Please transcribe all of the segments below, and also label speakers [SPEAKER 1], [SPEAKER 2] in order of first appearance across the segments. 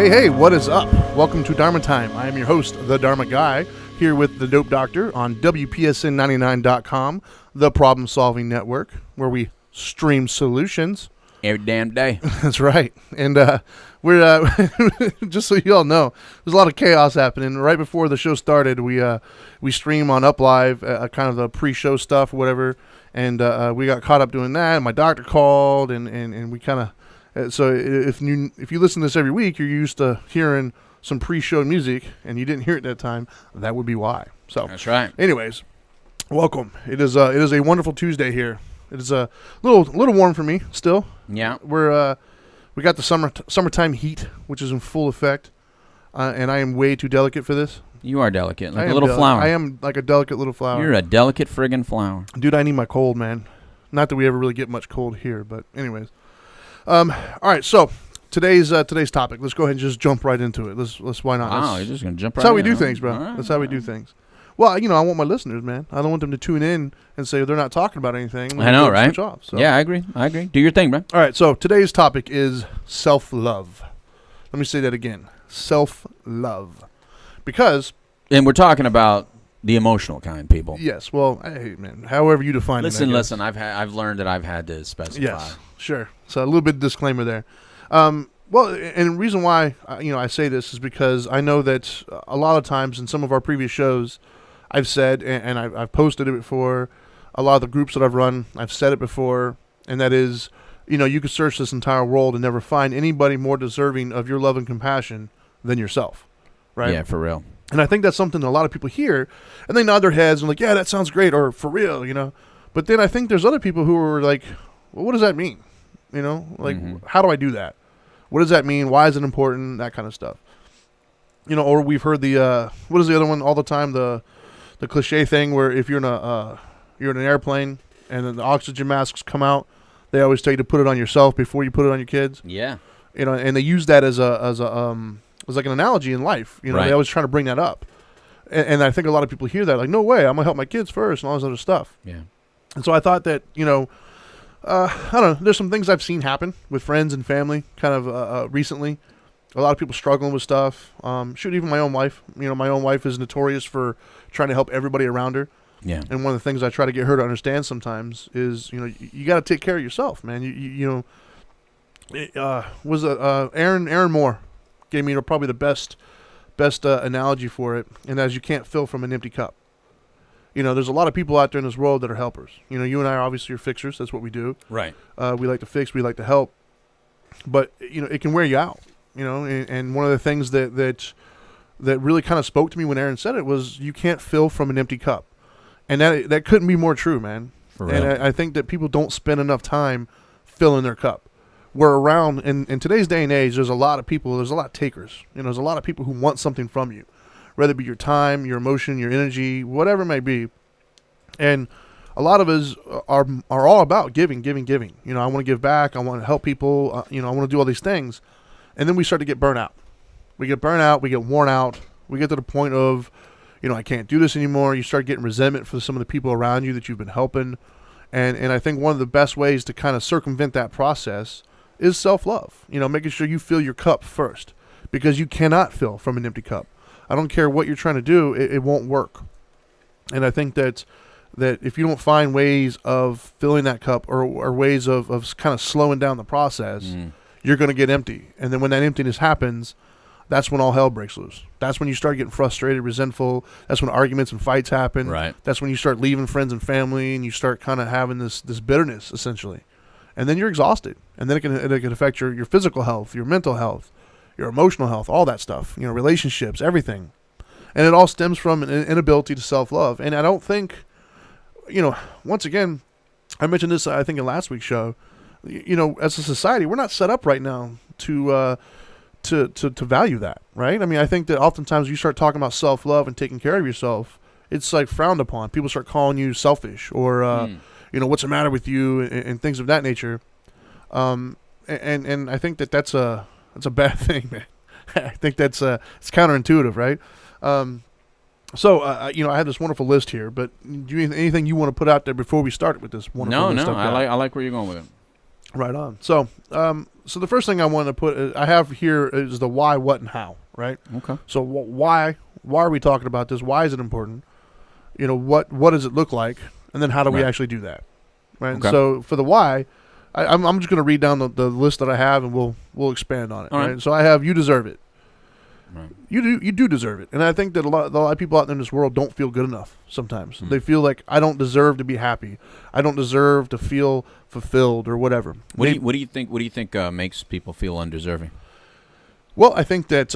[SPEAKER 1] Hey, what is up? Welcome to Dharma Time. I am your host, the Dharma Guy, here with the Dope Doctor on WPSN99.com, the problem-solving network, where we stream solutions.
[SPEAKER 2] Every damn day.
[SPEAKER 1] That's right. And we're, just so you all know, there's a lot of chaos happening. Right before the show started, we stream on UpLive, kind of the pre-show stuff, whatever, and we got caught up doing that, and my doctor called, and we kind of... So if you listen to this every week, you're used to hearing some pre-show music, and you didn't hear it that time. That would be why. So
[SPEAKER 2] that's right.
[SPEAKER 1] Anyways, welcome. It is a wonderful Tuesday here. It is a little warm for me still.
[SPEAKER 2] Yeah.
[SPEAKER 1] We got the summertime heat, which is in full effect, and I am way too delicate for this.
[SPEAKER 2] You are delicate, like a little flower.
[SPEAKER 1] I am like a delicate little flower.
[SPEAKER 2] You're a delicate friggin' flower,
[SPEAKER 1] dude. I need my cold, man. Not that we ever really get much cold here, but anyways. All right, so today's topic. Let's go ahead and just jump right into it. Let's why not?
[SPEAKER 2] Wow, you're just gonna jump right.
[SPEAKER 1] That's how we
[SPEAKER 2] in,
[SPEAKER 1] do
[SPEAKER 2] huh?
[SPEAKER 1] things, bro.
[SPEAKER 2] Right,
[SPEAKER 1] that's how we do things. Well, I want my listeners, man. I don't want them to tune in and say they're not talking about anything.
[SPEAKER 2] I know, right?
[SPEAKER 1] Switch off, so.
[SPEAKER 2] Yeah, I agree. Do your thing, bro.
[SPEAKER 1] All right, so today's topic is self-love. Let me say that again. Self-love, because.
[SPEAKER 2] And we're talking about the emotional kind, people.
[SPEAKER 1] Yes. Well, hey, man. However you define it.
[SPEAKER 2] Listen. I've learned that I've had to specify.
[SPEAKER 1] Yes. Sure. So a little bit of disclaimer there. Well, and the reason why I say this is because I know that a lot of times in some of our previous shows, I've said, and I've posted it before, a lot of the groups that I've run, I've said it before, and that is, you could search this entire world and never find anybody more deserving of your love and compassion than yourself, right?
[SPEAKER 2] Yeah, for real.
[SPEAKER 1] And I think that's something that a lot of people hear, and they nod their heads and like, yeah, that sounds great, or for real, But then I think there's other people who are like, well, what does that mean? How do I do that? What does that mean? Why is it important? That kind of stuff. Or we've heard the what is the other one all the time? The cliche thing where if you're in an airplane and then the oxygen masks come out, they always tell you to put it on yourself before you put it on your kids.
[SPEAKER 2] Yeah.
[SPEAKER 1] And they use that as like an analogy in life.
[SPEAKER 2] Right.
[SPEAKER 1] They always try to bring that up. And I think a lot of people hear that like, no way, I'm gonna help my kids first and all this other stuff.
[SPEAKER 2] Yeah.
[SPEAKER 1] And so I thought that I don't know. There's some things I've seen happen with friends and family kind of recently. A lot of people struggling with stuff. Even my own wife. My own wife is notorious for trying to help everybody around her.
[SPEAKER 2] Yeah.
[SPEAKER 1] And one of the things I try to get her to understand sometimes is, you got to take care of yourself, man. Aaron Moore gave me probably the best analogy for it, and as you can't fill from an empty cup. There's a lot of people out there in this world that are helpers. You and I obviously are fixers. That's what we do.
[SPEAKER 2] Right.
[SPEAKER 1] We like to fix. We like to help. But, it can wear you out, and one of the things that really kind of spoke to me when Aaron said it was you can't fill from an empty cup. And that couldn't be more true, man.
[SPEAKER 2] For real.
[SPEAKER 1] And I think that people don't spend enough time filling their cup. We're around, in today's day and age, there's a lot of people, there's a lot of takers. There's a lot of people who want something from you. Whether it be your time, your emotion, your energy, whatever it may be. And a lot of us are all about giving. I want to give back. I want to help people. I want to do all these things. And then we start to get burnt out. We get burnt out. We get worn out. We get to the point of, I can't do this anymore. You start getting resentment for some of the people around you that you've been helping. And I think one of the best ways to kind of circumvent that process is self-love. Making sure you fill your cup first. Because you cannot fill from an empty cup. I don't care what you're trying to do, it won't work. And I think that if you don't find ways of filling that cup or ways of kind of slowing down the process, you're going to get empty. And then when that emptiness happens, that's when all hell breaks loose. That's when you start getting frustrated, resentful. That's when arguments and fights happen.
[SPEAKER 2] Right.
[SPEAKER 1] That's when you start leaving friends and family and you start kind of having this bitterness, essentially. And then you're exhausted. And then it can affect your physical health, your mental health, your emotional health, all that stuff, relationships, everything. And it all stems from an inability to self-love. And I don't think, once again, I mentioned this, I think, in last week's show, as a society, we're not set up right now to value that, right? I mean, I think that oftentimes you start talking about self-love and taking care of yourself, it's like frowned upon. People start calling you selfish or, what's the matter with you and things of that nature. And I think that's a bad thing, man. I think it's counterintuitive, right? I have this wonderful list here, but do you anything you want to put out there before we start with this wonderful list?
[SPEAKER 2] No, I like where you're going with it.
[SPEAKER 1] Right on. So, so the first thing I want to put, I have here is the why, what, and how. Right.
[SPEAKER 2] Okay.
[SPEAKER 1] So why are we talking about this? Why is it important? What does it look like? And then how do we
[SPEAKER 2] Right.
[SPEAKER 1] actually do that? Right.
[SPEAKER 2] Okay.
[SPEAKER 1] So for the why, I'm just going to read down the list that I have, and we'll expand on it.
[SPEAKER 2] All right.
[SPEAKER 1] Right. So I have, you deserve it.
[SPEAKER 2] Right.
[SPEAKER 1] You do deserve it. And I think that a lot of people out there in this world don't feel good enough sometimes.
[SPEAKER 2] Mm.
[SPEAKER 1] They feel like, I don't deserve to be happy. I don't deserve to feel fulfilled or whatever.
[SPEAKER 2] What do you think makes people feel undeserving?
[SPEAKER 1] Well, I think that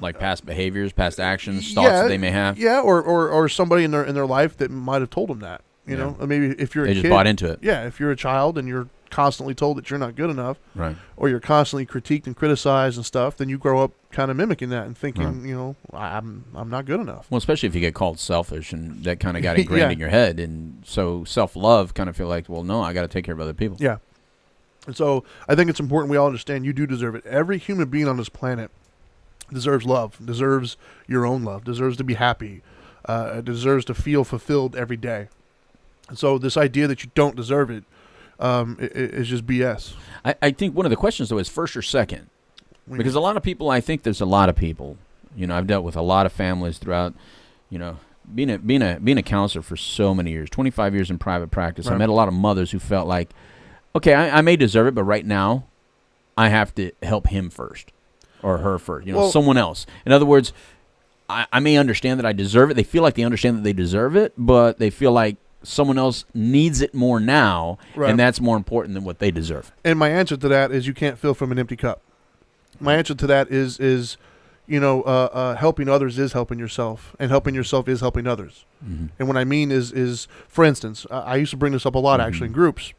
[SPEAKER 2] Like past behaviors, past actions, thoughts that they may have.
[SPEAKER 1] Yeah, or somebody in their life that might have told them that. You know, maybe if you're a
[SPEAKER 2] They
[SPEAKER 1] kid,
[SPEAKER 2] just bought into it.
[SPEAKER 1] Yeah, if you're a child and you're constantly told that you're not good enough,
[SPEAKER 2] Right.
[SPEAKER 1] or you're constantly critiqued and criticized and stuff, then you grow up kind of mimicking that and thinking,
[SPEAKER 2] Right.
[SPEAKER 1] I'm not good enough.
[SPEAKER 2] Well, especially if you get called selfish, and that kind of got ingrained
[SPEAKER 1] Yeah.
[SPEAKER 2] in your head, and so self-love kind of feel like, well, no, I got to take care of other people.
[SPEAKER 1] Yeah. And so I think it's important we all understand you do deserve it. Every human being on this planet deserves love, deserves your own love, deserves to be happy, deserves to feel fulfilled every day. And so this idea that you don't deserve it is just BS.
[SPEAKER 2] I think one of the questions, though, is first or second. Because a lot of people, I think there's a lot of people, I've dealt with a lot of families throughout, being a counselor for so many years, 25 years in private practice.
[SPEAKER 1] Right.
[SPEAKER 2] I met a lot of mothers who felt like, okay, I may deserve it, but right now I have to help him first or her first, someone else. In other words, I may understand that I deserve it. They feel like they understand that they deserve it, but they feel like someone else needs it more now,
[SPEAKER 1] Right.
[SPEAKER 2] and that's more important than what they deserve.
[SPEAKER 1] And my answer to that is you can't fill from an empty cup. My answer to that is helping others is helping yourself, and helping yourself is helping others.
[SPEAKER 2] Mm-hmm.
[SPEAKER 1] And what I mean is for instance, I used to bring this up a lot actually in groups.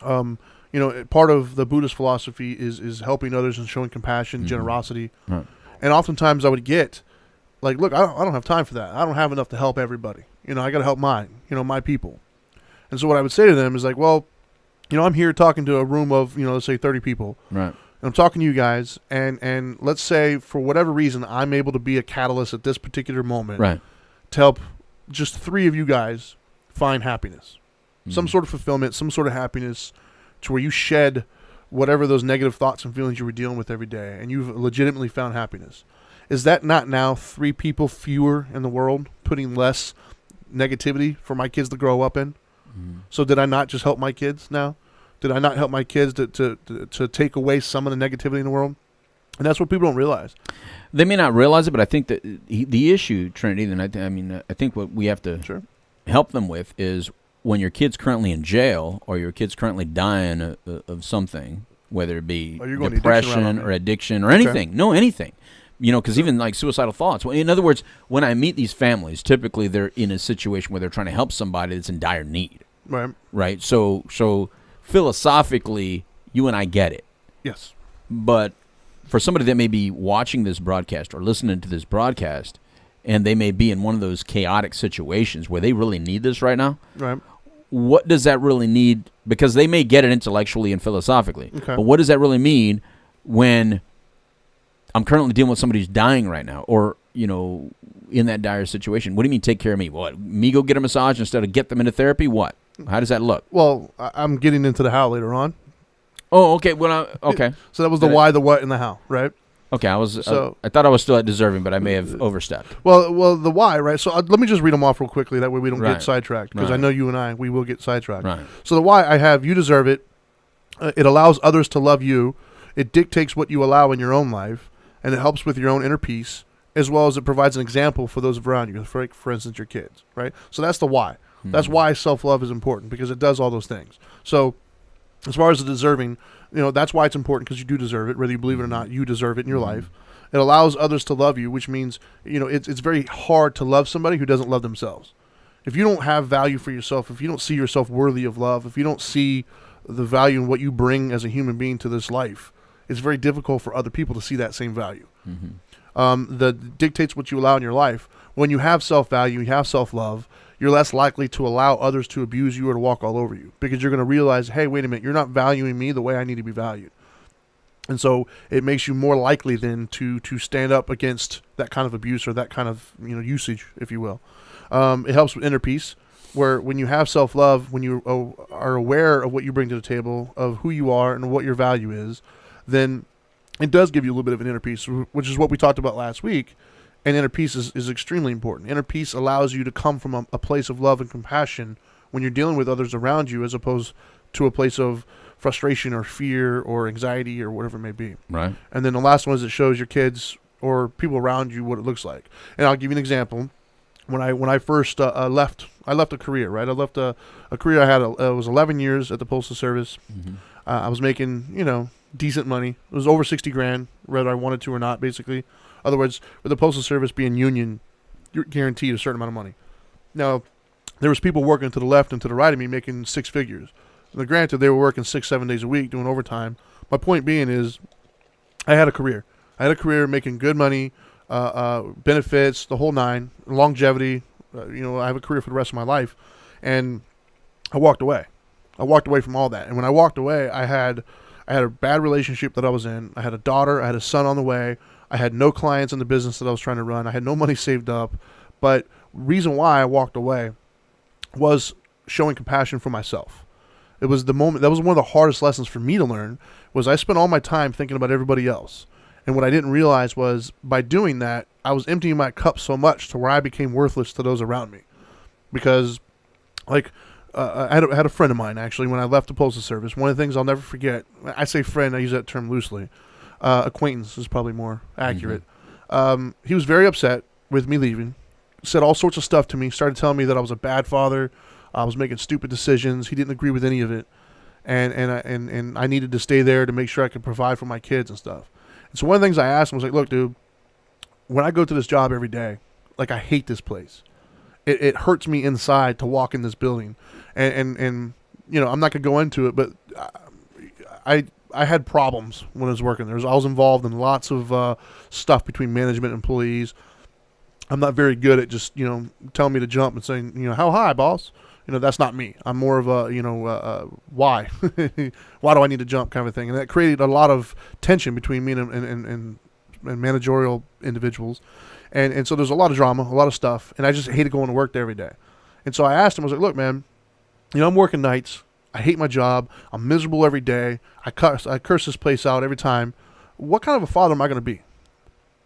[SPEAKER 1] Part of the Buddhist philosophy is helping others and showing compassion, generosity.
[SPEAKER 2] Right.
[SPEAKER 1] And oftentimes I would get like, look, I don't have time for that. I don't have enough to help everybody. I got to help my people. And so what I would say to them is like, well, I'm here talking to a room of, let's say 30 people.
[SPEAKER 2] Right.
[SPEAKER 1] And I'm talking to you guys, and let's say for whatever reason I'm able to be a catalyst at this particular moment,
[SPEAKER 2] Right.
[SPEAKER 1] to help just 3 of you guys find happiness, some
[SPEAKER 2] Mhm.
[SPEAKER 1] sort of fulfillment, some sort of happiness, to where you shed whatever those negative thoughts and feelings you were dealing with every day, and you've legitimately found happiness. Is that not now 3 people fewer in the world, putting less negativity for my kids to grow up in?
[SPEAKER 2] Mhm.
[SPEAKER 1] So did I not just help my kids now? Did I not help my kids to take away some of the negativity in the world? And that's what people don't realize.
[SPEAKER 2] They may not realize it, but I think that the issue, Trinity, and I think what we have to help them with is when your kid's currently in jail or your kid's currently dying of something, whether it be depression or addiction or anything. No, anything. Because even like suicidal thoughts. In other words, when I meet these families, typically they're in a situation where they're trying to help somebody that's in dire need.
[SPEAKER 1] Right.
[SPEAKER 2] Right. So philosophically, you and I get it.
[SPEAKER 1] Yes.
[SPEAKER 2] But for somebody that may be watching this broadcast or listening to this broadcast, and they may be in one of those chaotic situations where they really need this right now,
[SPEAKER 1] Right.
[SPEAKER 2] what does that really need? Because they may get it intellectually and philosophically,
[SPEAKER 1] Okay.
[SPEAKER 2] but what does that really mean when I'm currently dealing with somebody who's dying right now, or in that dire situation? What do you mean take care of me? What, me go get a massage instead of get them into therapy? What? How does that look?
[SPEAKER 1] Well, I'm getting into the how later on.
[SPEAKER 2] Oh, okay. Well, okay.
[SPEAKER 1] So that was the why, the what, and the how, right?
[SPEAKER 2] Okay, I thought I was still at deserving, but I may have overstepped.
[SPEAKER 1] Well, the why, right? So let me just read them off real quickly. That way we don't get sidetracked, because I know you and we will get sidetracked.
[SPEAKER 2] Right.
[SPEAKER 1] So the why I have, you deserve it. It allows others to love you. It dictates what you allow in your own life, and it helps with your own inner peace, as well as it provides an example for those around you, for instance, your kids, right? So that's the why. Mm-hmm. That's why self-love is important, because it does all those things. So as far as the deserving, that's why it's important, because you do deserve it, whether you believe it or not. You deserve it in your life. It allows others to love you, which means, it's very hard to love somebody who doesn't love themselves. If you don't have value for yourself, if you don't see yourself worthy of love, if you don't see the value in what you bring as a human being to this life, it's very difficult for other people to see that same value. Mm-hmm. That dictates what you allow in your life. When you have self-value, you have self-love, you're less likely to allow others to abuse you or to walk all over you, because you're going to realize, hey, wait a minute, you're not valuing me the way I need to be valued. And so it makes you more likely then to stand up against that kind of abuse or that kind of usage, if you will. It helps with inner peace. where when you have self-love, when you are aware of what you bring to the table, of who you are and what your value is, then it does give you a little bit of an inner peace, which is what we talked about last week. And inner peace is extremely important. Inner peace allows you to come from a place of love and compassion when you're dealing with others around you, as opposed to a place of frustration or fear or anxiety or whatever it may be.
[SPEAKER 2] Right.
[SPEAKER 1] And then the last one is it shows your kids or people around you what it looks like. And I'll give you an example. When I first left a career, right? I left a career I had. It was 11 years at the Postal Service.
[SPEAKER 2] Mm-hmm.
[SPEAKER 1] I was making, decent money. It was over 60 grand, whether I wanted to or not, basically. In other words, with the Postal Service being union, you're guaranteed a certain amount of money. Now, there was people working to the left and to the right of me making six figures. Now, granted, they were working 6-7 days a week doing overtime. My point being is I had a career. I had a career making good money, benefits, the whole nine, longevity. I have a career for the rest of my life. And I walked away. I walked away from all that. And when I walked away, I had a bad relationship that I was in. I had a daughter. I had a son on the way. I had no clients in the business that I was trying to run. I had no money saved up. But reason why I walked away was showing compassion for myself. It was the moment, that was one of the hardest lessons for me to learn, was I spent all my time thinking about everybody else. And what I didn't realize was by doing that, I was emptying my cup so much to where I became worthless to those around me. Because, I had a friend of mine, actually, when I left the Postal Service. One of the things I'll never forget, I say friend, I use that term loosely. Acquaintance is probably more accurate. Mm-hmm. He was very upset with me leaving, said all sorts of stuff to me, started telling me that I was a bad father, I was making stupid decisions. He didn't agree with any of it. And I needed to stay there to make sure I could provide for my kids and stuff. And so one of the things I asked him was like, look, dude, when I go to this job every day, I hate this place. It hurts me inside to walk in this building. And I'm not going to go into it, but I had problems when I was working there. I was involved in lots of stuff between management and employees. I'm not very good at just, telling me to jump and saying, how high, boss? That's not me. I'm more of a, why? Why do I need to jump kind of thing? And that created a lot of tension between me and managerial individuals. And so there's a lot of drama, a lot of stuff. And I just hated going to work there every day. And so I asked him, I was like, look, man, I'm working nights. I hate my job. I'm miserable every day. I curse this place out every time. What kind of a father am I going to be?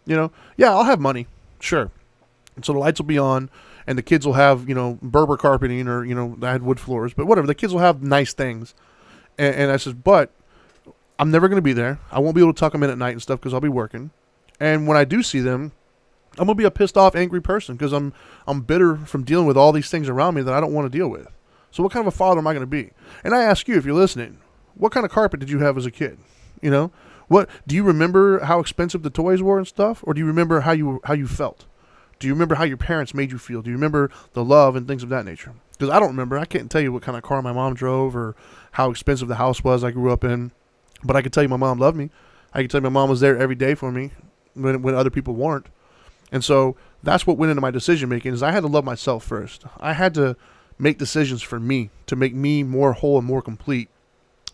[SPEAKER 1] Yeah, I'll have money. Sure. And so the lights will be on. And the kids will have, Berber carpeting or, I had wood floors. But whatever, the kids will have nice things. And I said, but I'm never going to be there. I won't be able to tuck them in at night and stuff because I'll be working. And when I do see them, I'm going to be a pissed off, angry person because I'm bitter from dealing with all these things around me that I don't want to deal with. So what kind of a father am I going to be? And I ask you, if you're listening, what kind of carpet did you have as a kid? What do you remember how expensive the toys were and stuff? Or do you remember how you felt? Do you remember how your parents made you feel? Do you remember the love and things of that nature? Because I don't remember. I can't tell you what kind of car my mom drove or how expensive the house was I grew up in. But I can tell you my mom loved me. I can tell you my mom was there every day for me when other people weren't. And so that's what went into my decision making, is I had to love myself first. I had to make decisions for me to make me more whole and more complete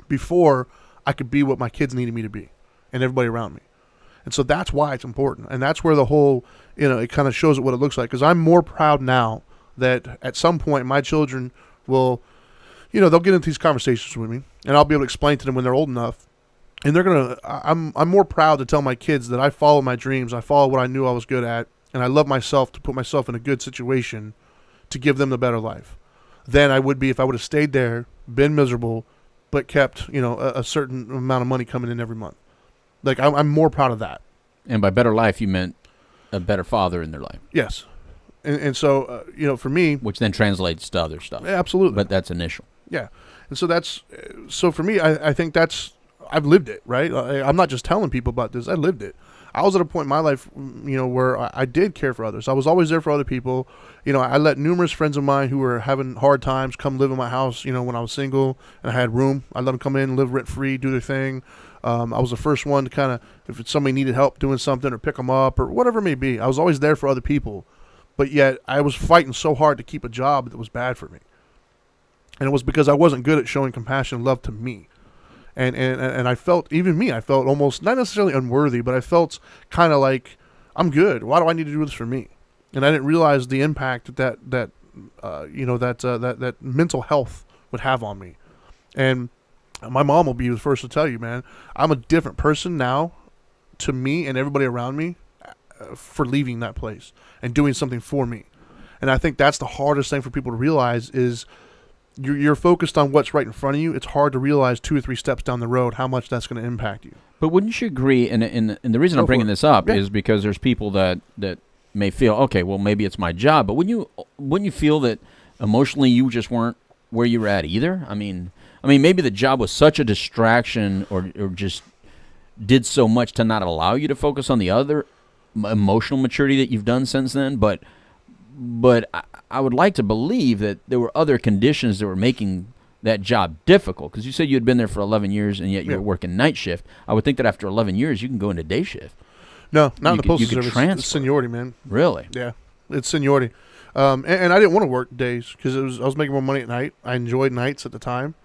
[SPEAKER 1] before I could be what my kids needed me to be and everybody around me. And so that's why it's important. And that's where the whole, it kind of shows it what it looks like. Because I'm more proud now that at some point my children will, they'll get into these conversations with me. And I'll be able to explain to them when they're old enough. And they're going to, I'm more proud to tell my kids that I follow my dreams. I follow what I knew I was good at. And I love myself to put myself in a good situation to give them the better life than I would be if I would have stayed there, been miserable, but kept, a certain amount of money coming in every month. I'm more proud of that.
[SPEAKER 2] And by better life, you meant a better father in their life.
[SPEAKER 1] Yes. And so, for me.
[SPEAKER 2] Which then translates to other stuff.
[SPEAKER 1] Absolutely.
[SPEAKER 2] But that's initial.
[SPEAKER 1] Yeah. And so for me, I think I've lived it, right? I'm not just telling people about this. I lived it. I was at a point in my life, where I did care for others. I was always there for other people. I let numerous friends of mine who were having hard times come live in my house, when I was single and I had room. I let them come in, live rent-free, do their thing. I was the first one to kind of, if somebody needed help doing something or pick them up or whatever it may be, I was always there for other people. But yet I was fighting so hard to keep a job that was bad for me. And it was because I wasn't good at showing compassion and love to me. And I felt, I felt almost, not necessarily unworthy, but I felt kind of like, I'm good. Why do I need to do this for me? And I didn't realize the impact that that mental health would have on me. And my mom will be the first to tell you, man, I'm a different person now to me and everybody around me for leaving that place and doing something for me. And I think that's the hardest thing for people to realize is you're focused on what's right in front of you. It's hard to realize 2 or 3 steps down the road how much that's going to impact you.
[SPEAKER 2] But wouldn't you agree, and the reason I'm bringing this up is because there's people that may feel, okay, well, maybe it's my job, but wouldn't you feel that emotionally you just weren't where you were at either? I mean, maybe the job was such a distraction or just did so much to not allow you to focus on the other emotional maturity that you've done since then, but I would like to believe that there were other conditions that were making that job difficult, because you said you had been there for 11 years and yet you were working night shift. I would think that after 11 years you can go into day shift.
[SPEAKER 1] No, not in the postal service. It's seniority, man.
[SPEAKER 2] Really?
[SPEAKER 1] Yeah, it's seniority. And I didn't want to work days because I was making more money at night. I enjoyed nights at the time.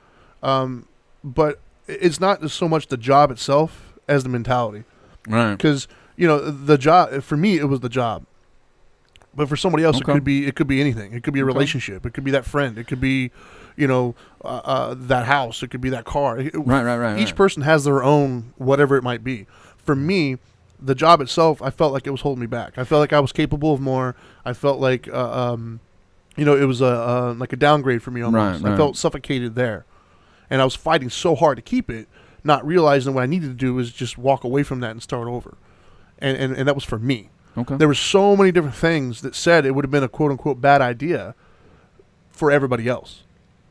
[SPEAKER 1] But it's not just so much the job itself as the mentality.
[SPEAKER 2] Right.
[SPEAKER 1] Because, the job, for me, it was the job. But for somebody else, it could be anything. It could be a relationship. It could be that friend. It could be, that house. It could be that car.
[SPEAKER 2] Right.
[SPEAKER 1] Each person has their own whatever it might be. For me, the job itself, I felt like it was holding me back. I felt like I was capable of more. I felt like, it was like a downgrade for me almost.
[SPEAKER 2] Right.
[SPEAKER 1] I felt suffocated there. And I was fighting so hard to keep it, not realizing what I needed to do was just walk away from that and start over. And that was for me.
[SPEAKER 2] Okay.
[SPEAKER 1] There were so many different things that said it would have been a quote-unquote bad idea for everybody else.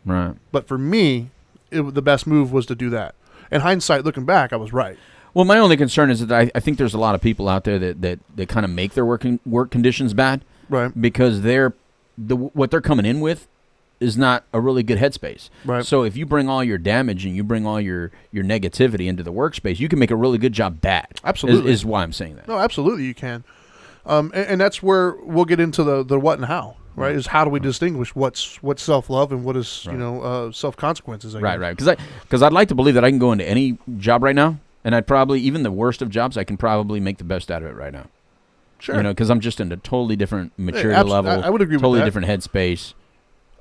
[SPEAKER 2] Right.
[SPEAKER 1] But for me, the best move was to do that. In hindsight, looking back, I was right.
[SPEAKER 2] Well, my only concern is that I think there's a lot of people out there that kind of make their work conditions bad.
[SPEAKER 1] Right.
[SPEAKER 2] Because what they're coming in with is not a really good headspace.
[SPEAKER 1] Right.
[SPEAKER 2] So if you bring all your damage and you bring all your negativity into the workspace, you can make a really good job bad.
[SPEAKER 1] Absolutely.
[SPEAKER 2] Is why I'm saying that.
[SPEAKER 1] No, absolutely you can. And that's where we'll get into the what and how, right? Is how do we distinguish what's self-love and what is, self-consequences, I guess.
[SPEAKER 2] Right. Because I'd like to believe that I can go into any job right now, and I'd probably, even the worst of jobs, I can probably make the best out of it right now.
[SPEAKER 1] Sure.
[SPEAKER 2] Because I'm just in a totally different maturity level.
[SPEAKER 1] I would agree with that.
[SPEAKER 2] Totally different headspace.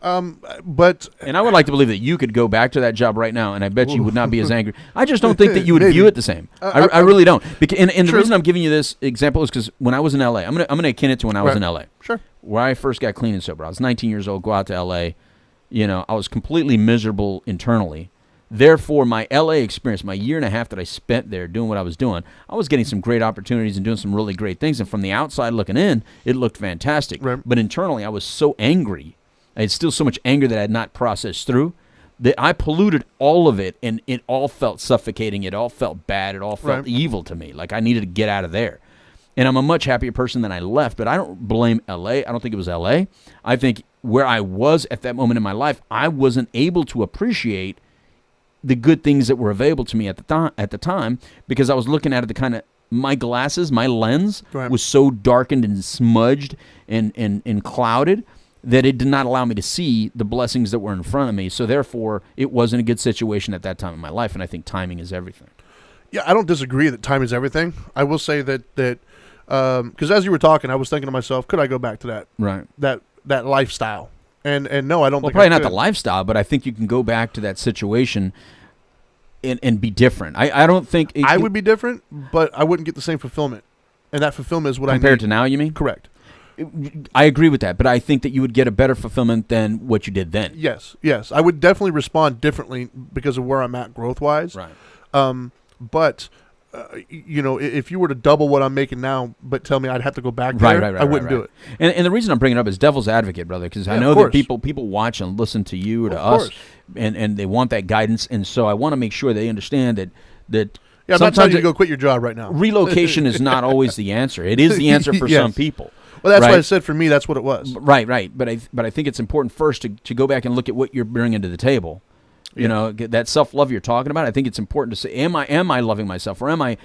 [SPEAKER 1] But
[SPEAKER 2] I would like to believe that you could go back to that job right now, and I bet you would not be as angry. I just don't think that you would view it the same. I really don't. And the reason I'm giving you this example is because when I was in L.A., I'm gonna akin it to when I was in L.A.
[SPEAKER 1] Sure.
[SPEAKER 2] Where I first got clean and sober. I was 19 years old. Go out to L.A. I was completely miserable internally. Therefore, my L.A. experience, my year and a half that I spent there doing what I was doing, I was getting some great opportunities and doing some really great things. And from the outside looking in, it looked fantastic.
[SPEAKER 1] Right.
[SPEAKER 2] But internally, I was so angry. I had still so much anger that I had not processed through that I polluted all of it, and it all felt suffocating. It all felt bad. It all felt evil to me. Like I needed to get out of there. And I'm a much happier person than I left, but I don't blame L.A. I don't think it was L.A. I think where I was at that moment in my life, I wasn't able to appreciate the good things that were available to me at the time because I was looking at it my glasses, my lens was so darkened and smudged and clouded that it did not allow me to see the blessings that were in front of me. So therefore, it wasn't a good situation at that time in my life, and I think timing is everything. Yeah,
[SPEAKER 1] I don't disagree that time is everything. I will say that because as you were talking, I was thinking to myself, could I go back to that lifestyle? And no, I don't think
[SPEAKER 2] probably
[SPEAKER 1] I
[SPEAKER 2] not
[SPEAKER 1] could.
[SPEAKER 2] The lifestyle, but I think you can go back to that situation and be different. I don't think...
[SPEAKER 1] I would be different, but I wouldn't get the same fulfillment. And that fulfillment is what I need.
[SPEAKER 2] Compared to now, you mean?
[SPEAKER 1] Correct.
[SPEAKER 2] I agree with that, but I think that you would get a better fulfillment than what you did then.
[SPEAKER 1] Yes. I would definitely respond differently because of where I'm at growth-wise.
[SPEAKER 2] Right.
[SPEAKER 1] But... if you were to double what I'm making now, but tell me I'd have to go back there, I wouldn't do it.
[SPEAKER 2] And the reason I'm bringing it up is devil's advocate, brother, because I know that people watch and listen to you or to us, and they want that guidance, and so I want to make sure they understand that.
[SPEAKER 1] Yeah, I'm not telling you to go quit your job right now.
[SPEAKER 2] Relocation is not always the answer. It is the answer for some people.
[SPEAKER 1] Well, that's why I said for me that's what it was.
[SPEAKER 2] Right. But I think it's important first to go back and look at what you're bringing to the table. That self-love you're talking about, I think it's important to say, am I loving myself, or am I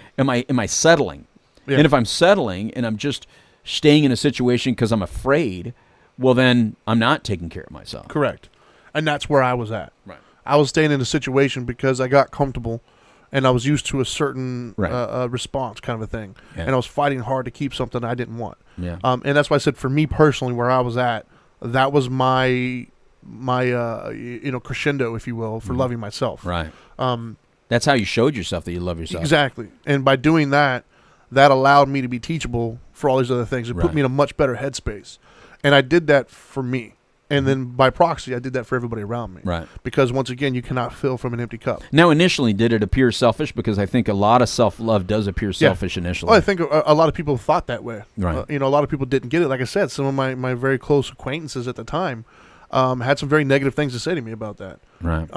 [SPEAKER 2] settling? Yeah. And if I'm settling and I'm just staying in a situation because I'm afraid, well, then I'm not taking care of myself.
[SPEAKER 1] Correct. And that's where I was at.
[SPEAKER 2] Right.
[SPEAKER 1] I was staying in a situation because I got comfortable and I was used to a certain response kind of a thing. Yeah. And I was fighting hard to keep something I didn't want.
[SPEAKER 2] Yeah.
[SPEAKER 1] And that's why I said for me personally, where I was at, that was my crescendo, if you will, for loving myself.
[SPEAKER 2] Right. That's how you showed yourself that you love yourself.
[SPEAKER 1] Exactly. And by doing that, that allowed me to be teachable for all these other things. It put me in a much better headspace. And I did that for me. And then by proxy, I did that for everybody around me.
[SPEAKER 2] Right.
[SPEAKER 1] Because once again, you cannot fill from an empty cup.
[SPEAKER 2] Now, initially, did it appear selfish? Because I think a lot of self-love does appear selfish initially.
[SPEAKER 1] Well, I think a lot of people thought that way.
[SPEAKER 2] Right.
[SPEAKER 1] A lot of people didn't get it. Like I said, some of my very close acquaintances at the time had some very negative things to say to me about that.
[SPEAKER 2] Right.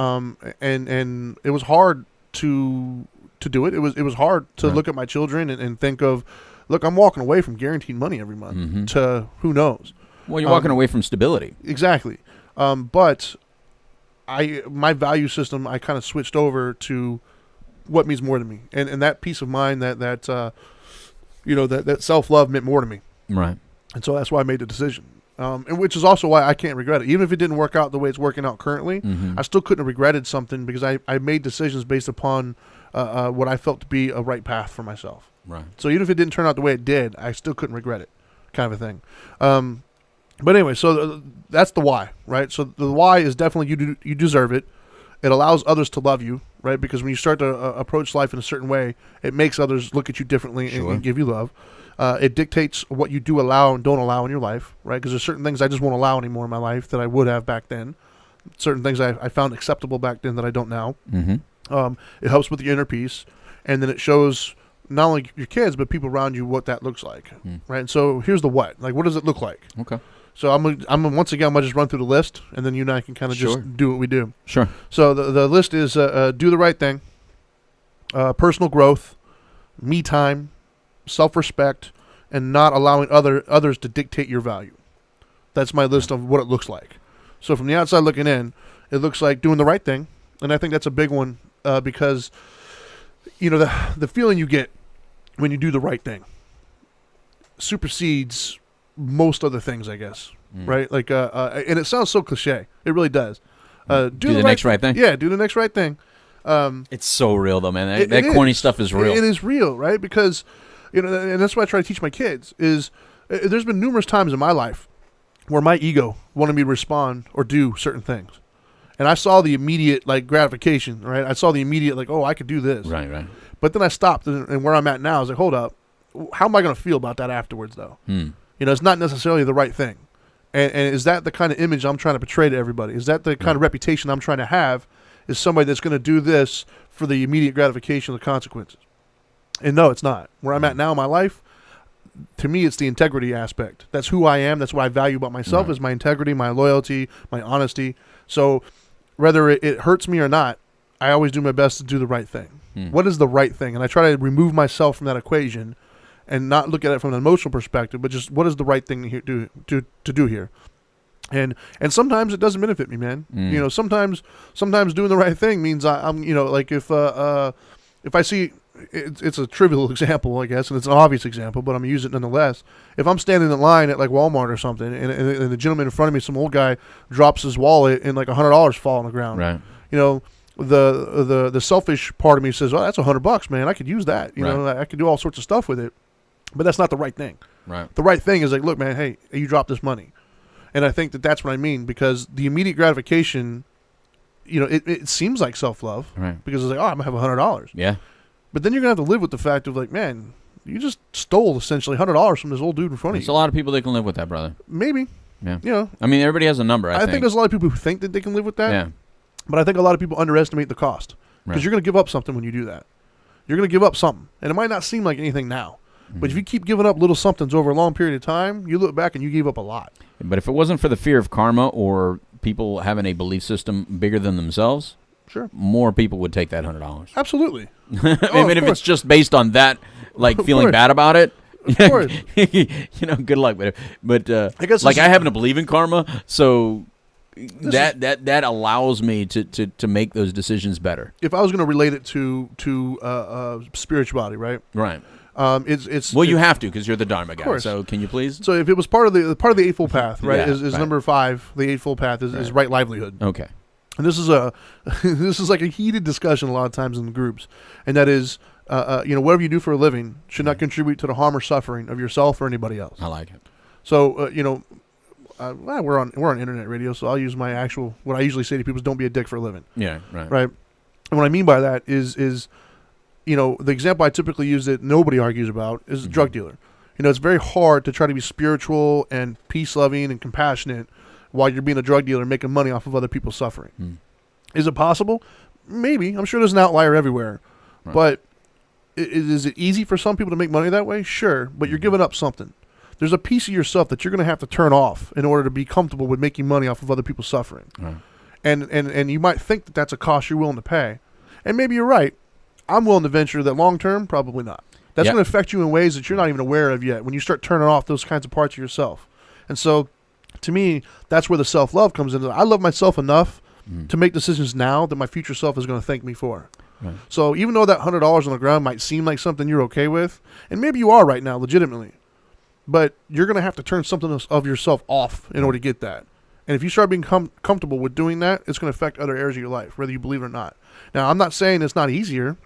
[SPEAKER 1] And it was hard to do it. It was hard to look at my children and think of, look, I'm walking away from guaranteed money every month to who knows.
[SPEAKER 2] Well, you're walking away from stability.
[SPEAKER 1] Exactly. But my value system, I kind of switched over to what means more to me, and that peace of mind, that self-love meant more to me.
[SPEAKER 2] Right.
[SPEAKER 1] And so that's why I made the decision. And which is also why I can't regret it. Even if it didn't work out the way it's working out currently, I still couldn't have regretted something because I made decisions based upon what I felt to be a right path for myself.
[SPEAKER 2] Right.
[SPEAKER 1] So even if it didn't turn out the way it did, I still couldn't regret it, kind of a thing. But anyway, so that's the why, right? So the why is definitely you deserve it. It allows others to love you, right? Because when you start to approach life in a certain way, it makes others look at you differently and give you love. It dictates what you do allow and don't allow in your life, right? Because there's certain things I just won't allow anymore in my life that I would have back then. Certain things I found acceptable back then that I don't now. It helps with the inner peace, and then it shows not only your kids but people around you what that looks like, right? And so here's the what. Like, what does it look like?
[SPEAKER 2] Okay.
[SPEAKER 1] So I'm once again, I'm gonna just run through the list, and then you and I can kind of just do what we do.
[SPEAKER 2] Sure.
[SPEAKER 1] So the list is do the right thing, personal growth, me time, self-respect, and not allowing others to dictate your value. That's my list of what it looks like. So from the outside looking in, it looks like doing the right thing, and I think that's a big one because the feeling you get when you do the right thing supersedes most other things, I guess. Right? Like, and it sounds so cliche. It really does.
[SPEAKER 2] Do the next right thing.
[SPEAKER 1] Yeah, do the next right thing.
[SPEAKER 2] It's so real, though, man. That corny stuff is real.
[SPEAKER 1] It is real, right? Because, and that's what I try to teach my kids is there's been numerous times in my life where my ego wanted me to respond or do certain things. And I saw the immediate, gratification, right? I saw the immediate, oh, I could do this.
[SPEAKER 2] Right.
[SPEAKER 1] But then I stopped, and where I'm at now is hold up. How am I going to feel about that afterwards, though? It's not necessarily the right thing. And is that the kind of image I'm trying to portray to everybody? Is that the kind of reputation I'm trying to have? Is somebody that's going to do this for the immediate gratification of the consequences? And no, it's not. Where I'm at now in my life, to me, it's the integrity aspect. That's who I am. That's what I value about myself is my integrity, my loyalty, my honesty. So whether it hurts me or not, I always do my best to do the right thing. What is the right thing? And I try to remove myself from that equation and not look at it from an emotional perspective, but just what is the right thing to do here. And sometimes it doesn't benefit me, man. Sometimes doing the right thing means I'm if I see it's a trivial example, I guess, and it's an obvious example, but I'm gonna use it nonetheless. If I'm standing in line at Walmart or something, and the gentleman in front of me, some old guy, drops his wallet and $100 fall on the ground,
[SPEAKER 2] right?
[SPEAKER 1] The selfish part of me says, "Oh, that's $100, man. I could use that. I could do all sorts of stuff with it." But that's not the right thing.
[SPEAKER 2] Right.
[SPEAKER 1] The right thing is look, man, hey, you dropped this money. And I think that's what I mean, because the immediate gratification, it seems like self-love.
[SPEAKER 2] Right.
[SPEAKER 1] Because it's I'm going to have $100.
[SPEAKER 2] Yeah.
[SPEAKER 1] But then you're going to have to live with the fact of man, you just stole essentially $100 from this old dude in front of you.
[SPEAKER 2] There's a lot of people that can live with that, brother.
[SPEAKER 1] Maybe.
[SPEAKER 2] Yeah. I mean, everybody has a number, I think
[SPEAKER 1] there's a lot of people who think that they can live with that.
[SPEAKER 2] Yeah.
[SPEAKER 1] But I think a lot of people underestimate the cost. Because you're going to give up something when you do that. You're going to give up something. And it might not seem like anything now. But if you keep giving up little somethings over a long period of time, you look back and you gave up a lot.
[SPEAKER 2] But if it wasn't for the fear of karma or people having a belief system bigger than themselves, more people would take that $100.
[SPEAKER 1] Absolutely.
[SPEAKER 2] I mean, if it's just based on that, feeling bad about it,
[SPEAKER 1] of course.
[SPEAKER 2] Good luck. But
[SPEAKER 1] I guess
[SPEAKER 2] I happen to believe in karma, so that allows me to make those decisions better.
[SPEAKER 1] If I was going to relate it to spirituality, right?
[SPEAKER 2] Right.
[SPEAKER 1] It's
[SPEAKER 2] you have to, because you're the Dharma Guy. So can you please?
[SPEAKER 1] So if it was part of the Eightfold Path, right? Is number 5. The Eightfold Path is right livelihood.
[SPEAKER 2] Okay.
[SPEAKER 1] And this is like a heated discussion a lot of times in groups, and that is, whatever you do for a living should not contribute to the harm or suffering of yourself or anybody else.
[SPEAKER 2] I like it.
[SPEAKER 1] So we're on internet radio, so I'll use my actual, what I usually say to people is don't be a dick for a living.
[SPEAKER 2] Yeah, right.
[SPEAKER 1] Right? And what I mean by that is the example I typically use that nobody argues about is a drug dealer. It's very hard to try to be spiritual and peace-loving and compassionate while you're being a drug dealer and making money off of other people's suffering. Is it possible? Maybe. I'm sure there's an outlier everywhere. Right. But is it easy for some people to make money that way? Sure, but you're giving up something. There's a piece of yourself that you're going to have to turn off in order to be comfortable with making money off of other people's suffering. Right. And you might think that that's a cost you're willing to pay. And maybe you're right. I'm willing to venture that long term, probably not. That's going to affect you in ways that you're not even aware of yet when you start turning off those kinds of parts of yourself. And so, to me, that's where the self-love comes in. I love myself enough to make decisions now that my future self is going to thank me for. Right. So even though that $100 on the ground might seem like something you're okay with, and maybe you are right now, legitimately, but you're going to have to turn something of yourself off in order to get that. And if you start being comfortable with doing that, it's going to affect other areas of your life, whether you believe it or not. Now, I'm not saying it's not easier.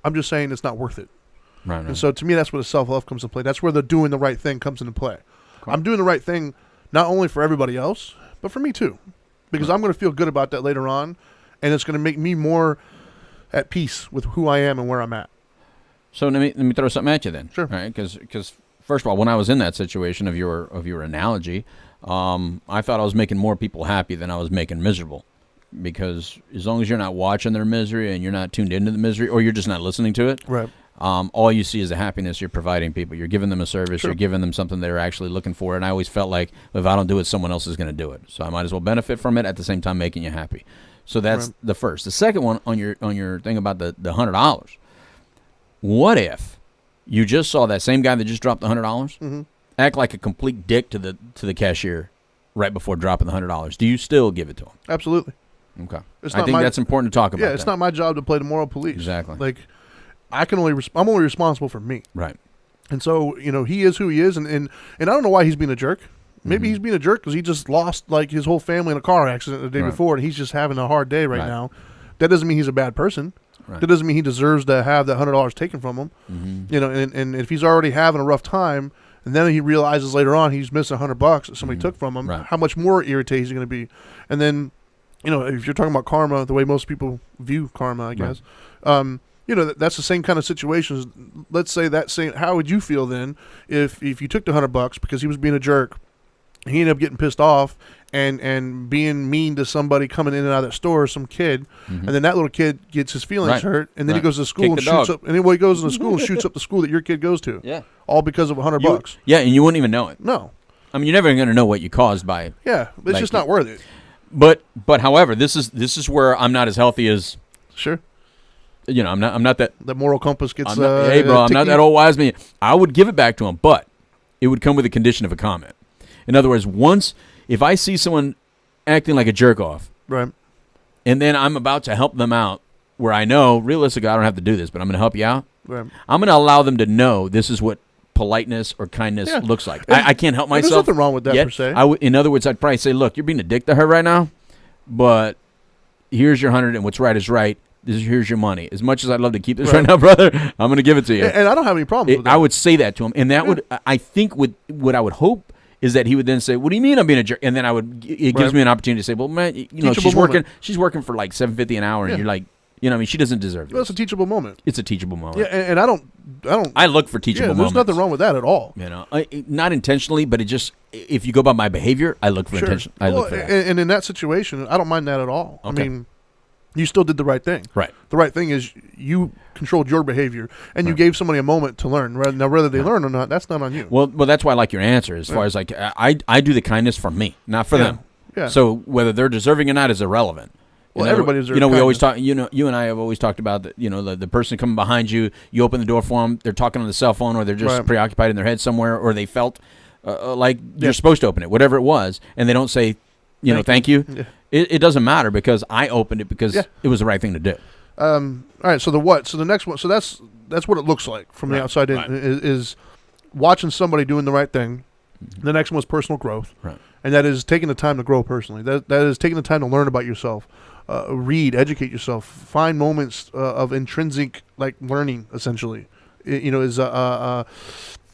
[SPEAKER 1] I'm just saying it's not worth it. Right. And so to me, that's where the self-love comes into play. That's where the doing the right thing comes into play. Cool. I'm doing the right thing not only for everybody else, but for me too. Because I'm going to feel good about that later on, and it's going to make me more at peace with who I am and where I'm at.
[SPEAKER 2] So let me throw something at you then.
[SPEAKER 1] Sure.
[SPEAKER 2] Right? Because first of all, when I was in that situation of your analogy, I thought I was making more people happy than I was making miserable. Because as long as you're not watching their misery and you're not tuned into the misery, or you're just not listening to it,
[SPEAKER 1] right.
[SPEAKER 2] All you see is the happiness you're providing people. You're giving them a service.
[SPEAKER 1] Sure.
[SPEAKER 2] You're giving them something they're actually looking for. And I always felt like if I don't do it, someone else is going to do it. So I might as well benefit from it at the same time making you happy. So that's the first. The second one on your thing about the $100. What if you just saw that same guy that just dropped the $100 act like a complete dick to the cashier right before dropping the $100? Do you still give it to him?
[SPEAKER 1] Absolutely.
[SPEAKER 2] Okay. I think that's important to talk about.
[SPEAKER 1] Yeah, it's not my job to play the moral police.
[SPEAKER 2] Exactly.
[SPEAKER 1] Like, I'm only responsible for me.
[SPEAKER 2] Right.
[SPEAKER 1] And so, he is who he is, and I don't know why he's being a jerk. Maybe he's being a jerk because he just lost like his whole family in a car accident the day before, and he's just having a hard day right now. That doesn't mean he's a bad person. Right. That doesn't mean he deserves to have that $100 taken from him. And if he's already having a rough time, and then he realizes later on he's missing $100 that somebody took from him, how much more irritated he's going to be. And then, if you're talking about karma, the way most people view karma, I guess, that's the same kind of situations. Let's say how would you feel then if you took the $100 because he was being a jerk, he ended up getting pissed off and being mean to somebody coming in and out of that store, some kid, and then that little kid gets his feelings hurt, and then he goes to school and shoots up. And then he goes to school and shoots up the school that your kid goes to. Yeah, all because of $100.
[SPEAKER 2] Yeah, and you wouldn't even know it.
[SPEAKER 1] No,
[SPEAKER 2] I mean you're never going to know what you caused by.
[SPEAKER 1] Yeah, it's just not worth it.
[SPEAKER 2] But however, this is where I'm not as healthy as.
[SPEAKER 1] Sure.
[SPEAKER 2] I'm not that.
[SPEAKER 1] The moral compass gets.
[SPEAKER 2] Hey, bro, I'm not that old wise man. I would give it back to him, but it would come with a condition of a comment. In other words, if I see someone acting like a jerk off,
[SPEAKER 1] right,
[SPEAKER 2] and then I'm about to help them out, where I know realistically I don't have to do this, but I'm going to help you out.
[SPEAKER 1] Right.
[SPEAKER 2] I'm going to allow them to know this is what politeness or kindness looks like. I can't help myself.
[SPEAKER 1] There's nothing wrong with that per se.
[SPEAKER 2] In other words, I'd probably say, look, you're being a dick to her right now, but here's your 100, and what's right is right. Here's your money. As much as I'd love to keep this right now, brother, I'm going to give it to you.
[SPEAKER 1] And I don't have any problem with that.
[SPEAKER 2] I would say that to him, and that would, I think, what I would hope is that he would then say, "What do you mean I'm being a jerk?" And then it gives me an opportunity to say, "Well, man, she's working for like $7.50 an hour, and you're like, she doesn't deserve it."
[SPEAKER 1] Well, it's a teachable moment.
[SPEAKER 2] It's a teachable moment.
[SPEAKER 1] Yeah, and I don't.
[SPEAKER 2] I look for teachable moments.
[SPEAKER 1] There's nothing wrong with that at all.
[SPEAKER 2] Not intentionally, but it just if you go by my behavior, I look for intention. I look for that.
[SPEAKER 1] And in that situation, I don't mind that at all. Okay. I mean, you still did the right thing.
[SPEAKER 2] Right.
[SPEAKER 1] The right thing is you controlled your behavior, and you gave somebody a moment to learn. Now, whether they learn or not, that's not on you.
[SPEAKER 2] Well, that's why I like your answer. As far as like, I do the kindness for me, not for them.
[SPEAKER 1] Yeah.
[SPEAKER 2] So whether they're deserving or not is irrelevant.
[SPEAKER 1] Well, everybody deserves.
[SPEAKER 2] We always talk. You and I have always talked about that. The person coming behind you, you open the door for them. They're talking on the cell phone, or they're just preoccupied in their head somewhere, or they felt like you're supposed to open it, whatever it was, and they don't say, thank you. Yeah. It doesn't matter because I opened it because it was the right thing to do.
[SPEAKER 1] All right. So the what? So the next one. So that's what it looks like from the outside in is watching somebody doing the right thing. The next one was personal growth, and that is taking the time to grow personally. That is taking the time to learn about yourself, read, educate yourself, find moments of intrinsic learning. Essentially, is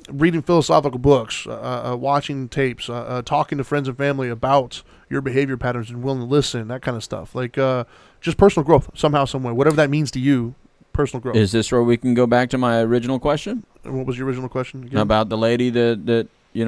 [SPEAKER 1] reading philosophical books, watching tapes, talking to friends and family about your behavior patterns and willing to listen, that kind of stuff. Like just personal growth somehow, some way, whatever that means to you. Personal growth.
[SPEAKER 2] Is this where we can go back to my original question?
[SPEAKER 1] And what was your original question again?
[SPEAKER 2] About the lady that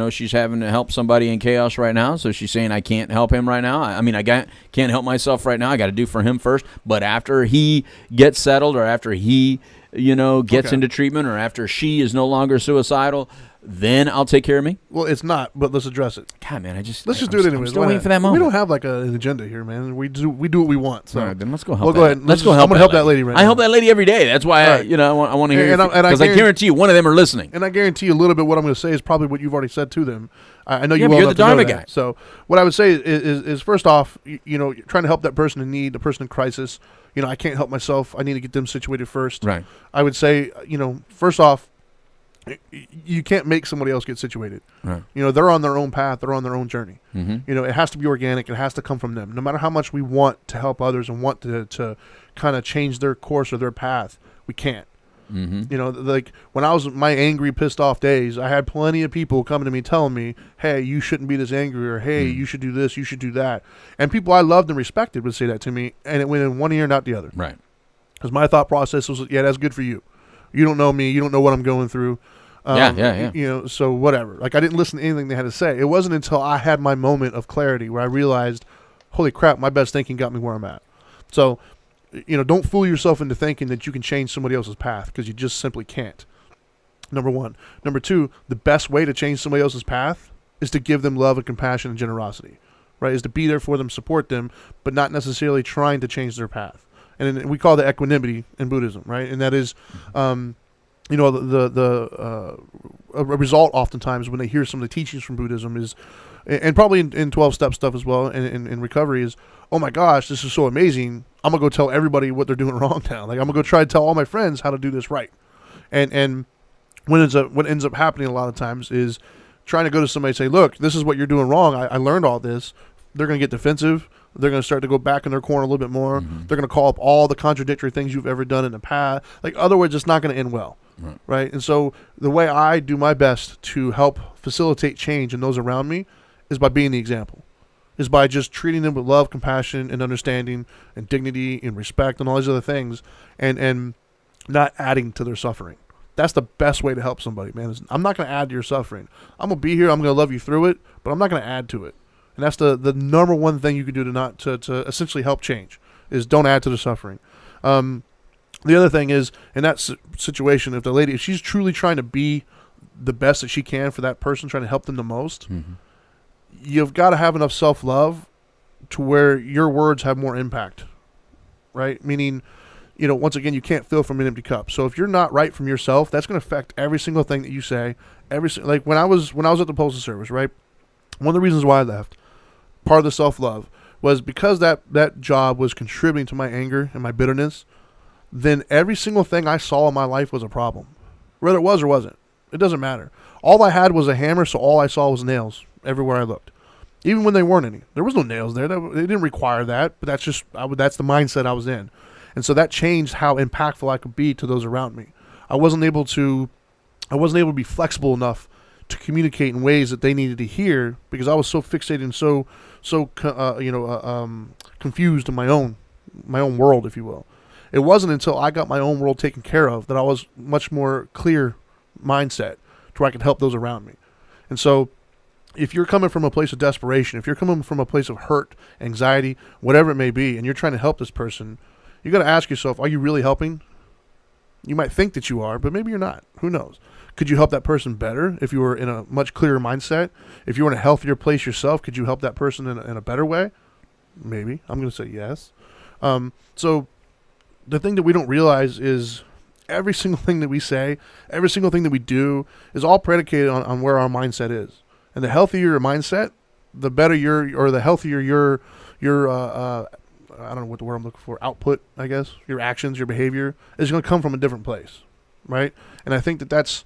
[SPEAKER 2] she's having to help somebody in chaos right now. So she's saying, I can't help him right now. I mean, I can't help myself right now. I got to do for him first. But after he gets settled, or after he, gets into treatment, or after she is no longer suicidal, then I'll take care of me?
[SPEAKER 1] Well, it's not, but let's address it.
[SPEAKER 2] God, man, let's
[SPEAKER 1] just do it anyway.
[SPEAKER 2] I'm still waiting for that moment.
[SPEAKER 1] We don't have like an agenda here, man. We do what we want. So.
[SPEAKER 2] All right, then let's go help.
[SPEAKER 1] Well, go ahead.
[SPEAKER 2] Let's go help.
[SPEAKER 1] I'm gonna help that lady right now.
[SPEAKER 2] I help that lady every day. That's why I want to hear. Because I guarantee you, one of them are listening.
[SPEAKER 1] And I guarantee you, a little bit what I'm going to say is probably what you've already said to them. I know you well
[SPEAKER 2] you're
[SPEAKER 1] enough
[SPEAKER 2] the Dharma
[SPEAKER 1] to know
[SPEAKER 2] Guy.
[SPEAKER 1] that. So what I would say is first off, trying to help that person in need, the person in crisis. I can't help myself. I need to get them situated first.
[SPEAKER 2] Right.
[SPEAKER 1] I would say, first off, you can't make somebody else get situated.
[SPEAKER 2] Right.
[SPEAKER 1] They're on their own path. They're on their own journey.
[SPEAKER 2] Mm-hmm.
[SPEAKER 1] It has to be organic. It has to come from them. No matter how much we want to help others and want to kind of change their course or their path, we can't.
[SPEAKER 2] Mm-hmm.
[SPEAKER 1] Like when I was in my angry, pissed off days, I had plenty of people coming to me telling me, hey, you shouldn't be this angry, or hey, you should do this, you should do that. And people I loved and respected would say that to me, and it went in one ear, not the other.
[SPEAKER 2] Right.
[SPEAKER 1] Because my thought process was, yeah, that's good for you. You don't know me. You don't know what I'm going through.
[SPEAKER 2] Yeah.
[SPEAKER 1] So whatever. Like I didn't listen to anything they had to say. It wasn't until I had my moment of clarity where I realized, holy crap, my best thinking got me where I'm at. So, don't fool yourself into thinking that you can change somebody else's path, because you just simply can't. Number one. Number two, the best way to change somebody else's path is to give them love and compassion and generosity, right? Is to be there for them, support them, but not necessarily trying to change their path. And we call that equanimity in Buddhism, right? And that is, a result oftentimes when they hear some of the teachings from Buddhism is, and probably in 12-step stuff as well, and in recovery is, oh my gosh, this is so amazing. I'm going to go tell everybody what they're doing wrong now. Like I'm going to go try to tell all my friends how to do this right. And what ends up happening a lot of times is trying to go to somebody and say, look, this is what you're doing wrong. I learned all this. They're going to get defensive. They're going to start to go back in their corner a little bit more. Mm-hmm. They're going to call up all the contradictory things you've ever done in the past. Like, other words, it's not going to end well. Right? And so the way I do my best to help facilitate change in those around me is by being the example. Is by just treating them with love, compassion, and understanding, and dignity, and respect, and all these other things, and not adding to their suffering. That's the best way to help somebody, man. I'm not going to add to your suffering. I'm going to be here. I'm going to love you through it, but I'm not going to add to it. And that's the number one thing you can do to essentially help change, is don't add to the suffering. The other thing is, in that situation, if she's truly trying to be the best that she can for that person, trying to help them the most, you've got to have enough self-love to where your words have more impact, right? Meaning, once again, you can't fill from an empty cup. So if you're not right from yourself, that's going to affect every single thing that you say. Like when I was at the Postal Service, right? One of the reasons why I left, part of the self-love, was because that job was contributing to my anger and my bitterness. Then every single thing I saw in my life was a problem, whether it was or wasn't. It doesn't matter. All I had was a hammer, so all I saw was nails everywhere I looked. Even when there weren't any. There was no nails there. They didn't require that, but that's the mindset I was in. And so that changed how impactful I could be to those around me. I wasn't able to be flexible enough to communicate in ways that they needed to hear, because I was so fixated and so confused in my own world, if you will. It wasn't until I got my own world taken care of that I was much more clear mindset to where I could help those around me. And so if you're coming from a place of desperation, if you're coming from a place of hurt, anxiety, whatever it may be, and you're trying to help this person, you got to ask yourself, are you really helping? You might think that you are, but maybe you're not. Who knows? Could you help that person better if you were in a much clearer mindset? If you were in a healthier place yourself, could you help that person in a better way? Maybe. I'm going to say yes. So the thing that we don't realize is every single thing that we say, every single thing that we do is all predicated on where our mindset is. And the healthier your mindset, the better the healthier your I don't know what the word I'm looking for, output, I guess, your actions, your behavior is going to come from a different place, right? And I think that's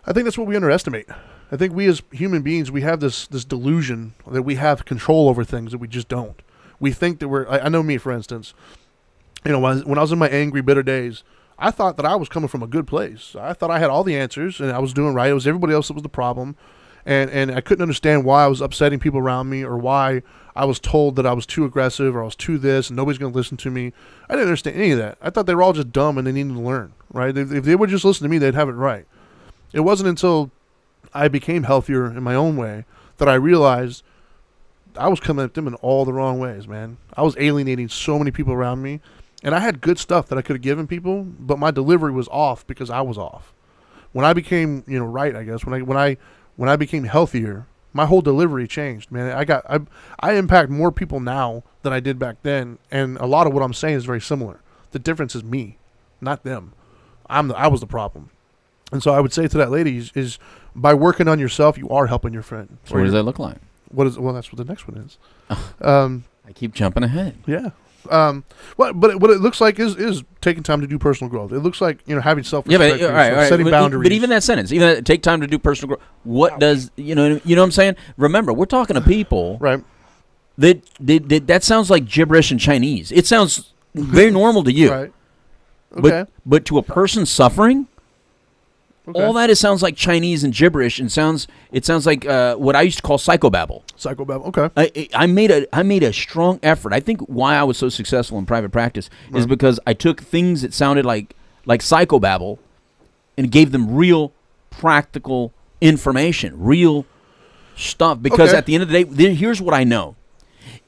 [SPEAKER 1] what we underestimate. I think we as human beings, we have this delusion that we have control over things that we just don't. We think that I know me, for instance, when I was in my angry, bitter days, I thought that I was coming from a good place. I thought I had all the answers and I was doing right. It was everybody else that was the problem. And I couldn't understand why I was upsetting people around me, or why I was told that I was too aggressive, or I was too this and nobody's going to listen to me. I didn't understand any of that. I thought they were all just dumb and they needed to learn, right? If they would just listen to me, they'd have it right. It wasn't until I became healthier in my own way that I realized I was coming at them in all the wrong ways, man. I was alienating so many people around me. And I had good stuff that I could have given people, but my delivery was off because I was off. When I became, right, I guess, when I became healthier, my whole delivery changed, man. I impact more people now than I did back then, and a lot of what I'm saying is very similar. The difference is me, not them. I was the problem. And so I would say to that lady is by working on yourself, you are helping your friend.
[SPEAKER 2] So what does that look like?
[SPEAKER 1] Well, that's what the next one is.
[SPEAKER 2] I keep jumping ahead.
[SPEAKER 1] Yeah. What it looks like is taking time to do personal growth. It looks like having self-respect, setting boundaries.
[SPEAKER 2] But even that sentence, take time to do personal growth. What does you know what I'm saying? Remember, we're talking to people,
[SPEAKER 1] right?
[SPEAKER 2] That sounds like gibberish in Chinese. It sounds very normal to you,
[SPEAKER 1] right? Okay.
[SPEAKER 2] But to a person suffering, all that sounds like Chinese and gibberish, and it sounds like what I used to call psychobabble.
[SPEAKER 1] Psychobabble. Okay.
[SPEAKER 2] I made a strong effort. I think why I was so successful in private practice is because I took things that sounded like psychobabble and gave them real practical information, real stuff. Because at the end of the day, here's what I know: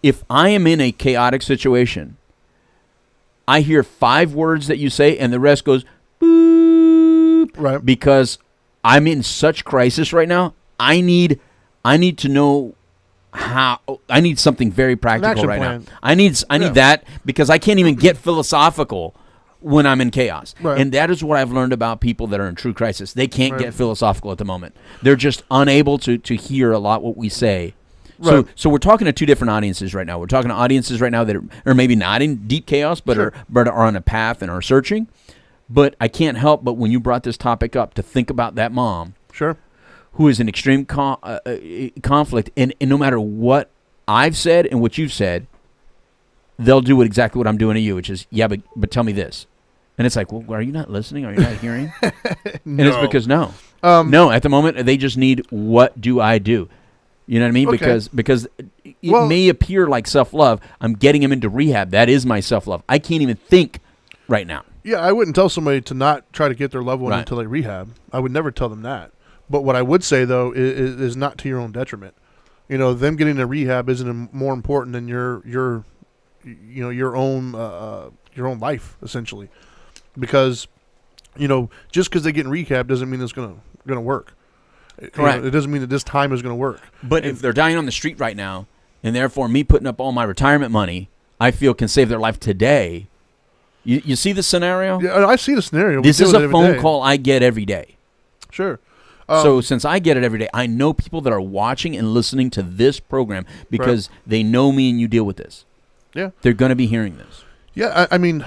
[SPEAKER 2] if I am in a chaotic situation, I hear 5 words that you say, and the rest goes boop.
[SPEAKER 1] Right.
[SPEAKER 2] Because I'm in such crisis right now. I need to know how. I need something very practical right now. I need that because I can't even get philosophical when I'm in chaos.
[SPEAKER 1] Right.
[SPEAKER 2] And that is what I've learned about people that are in true crisis. They can't get philosophical at the moment. They're just unable to hear a lot what we say.
[SPEAKER 1] Right.
[SPEAKER 2] So we're talking to 2 different audiences right now. We're talking to audiences right now that are maybe not in deep chaos, but are on a path and are searching. But I can't help but when you brought this topic up to think about that mom, who is in extreme conflict, and no matter what I've said and what you've said, they'll do exactly what I'm doing to you, which is but tell me this, and it's like, well, are you not listening? Are you not hearing?
[SPEAKER 1] No.
[SPEAKER 2] And it's because no, at the moment they just need what do I do? You know what I mean?
[SPEAKER 1] Okay.
[SPEAKER 2] Because it may appear like self-love. I'm getting him into rehab. That is my self-love. I can't even think right now.
[SPEAKER 1] Yeah, I wouldn't tell somebody to not try to get their loved one until they rehab. I would never tell them that. But what I would say, though, is not to your own detriment. Them getting a rehab isn't more important than your own life, essentially. Because, just because they get in rehab doesn't mean it's gonna work.
[SPEAKER 2] Correct.
[SPEAKER 1] It doesn't mean that this time is going to work.
[SPEAKER 2] But if they're dying on the street right now, and therefore me putting up all my retirement money, I feel can save their life today. You see the scenario?
[SPEAKER 1] Yeah, I see the scenario.
[SPEAKER 2] This is a phone call I get every day.
[SPEAKER 1] Sure.
[SPEAKER 2] So since I get it every day, I know people that are watching and listening to this program because they know me and you deal with this.
[SPEAKER 1] Yeah.
[SPEAKER 2] They're going to be hearing this.
[SPEAKER 1] Yeah, I mean,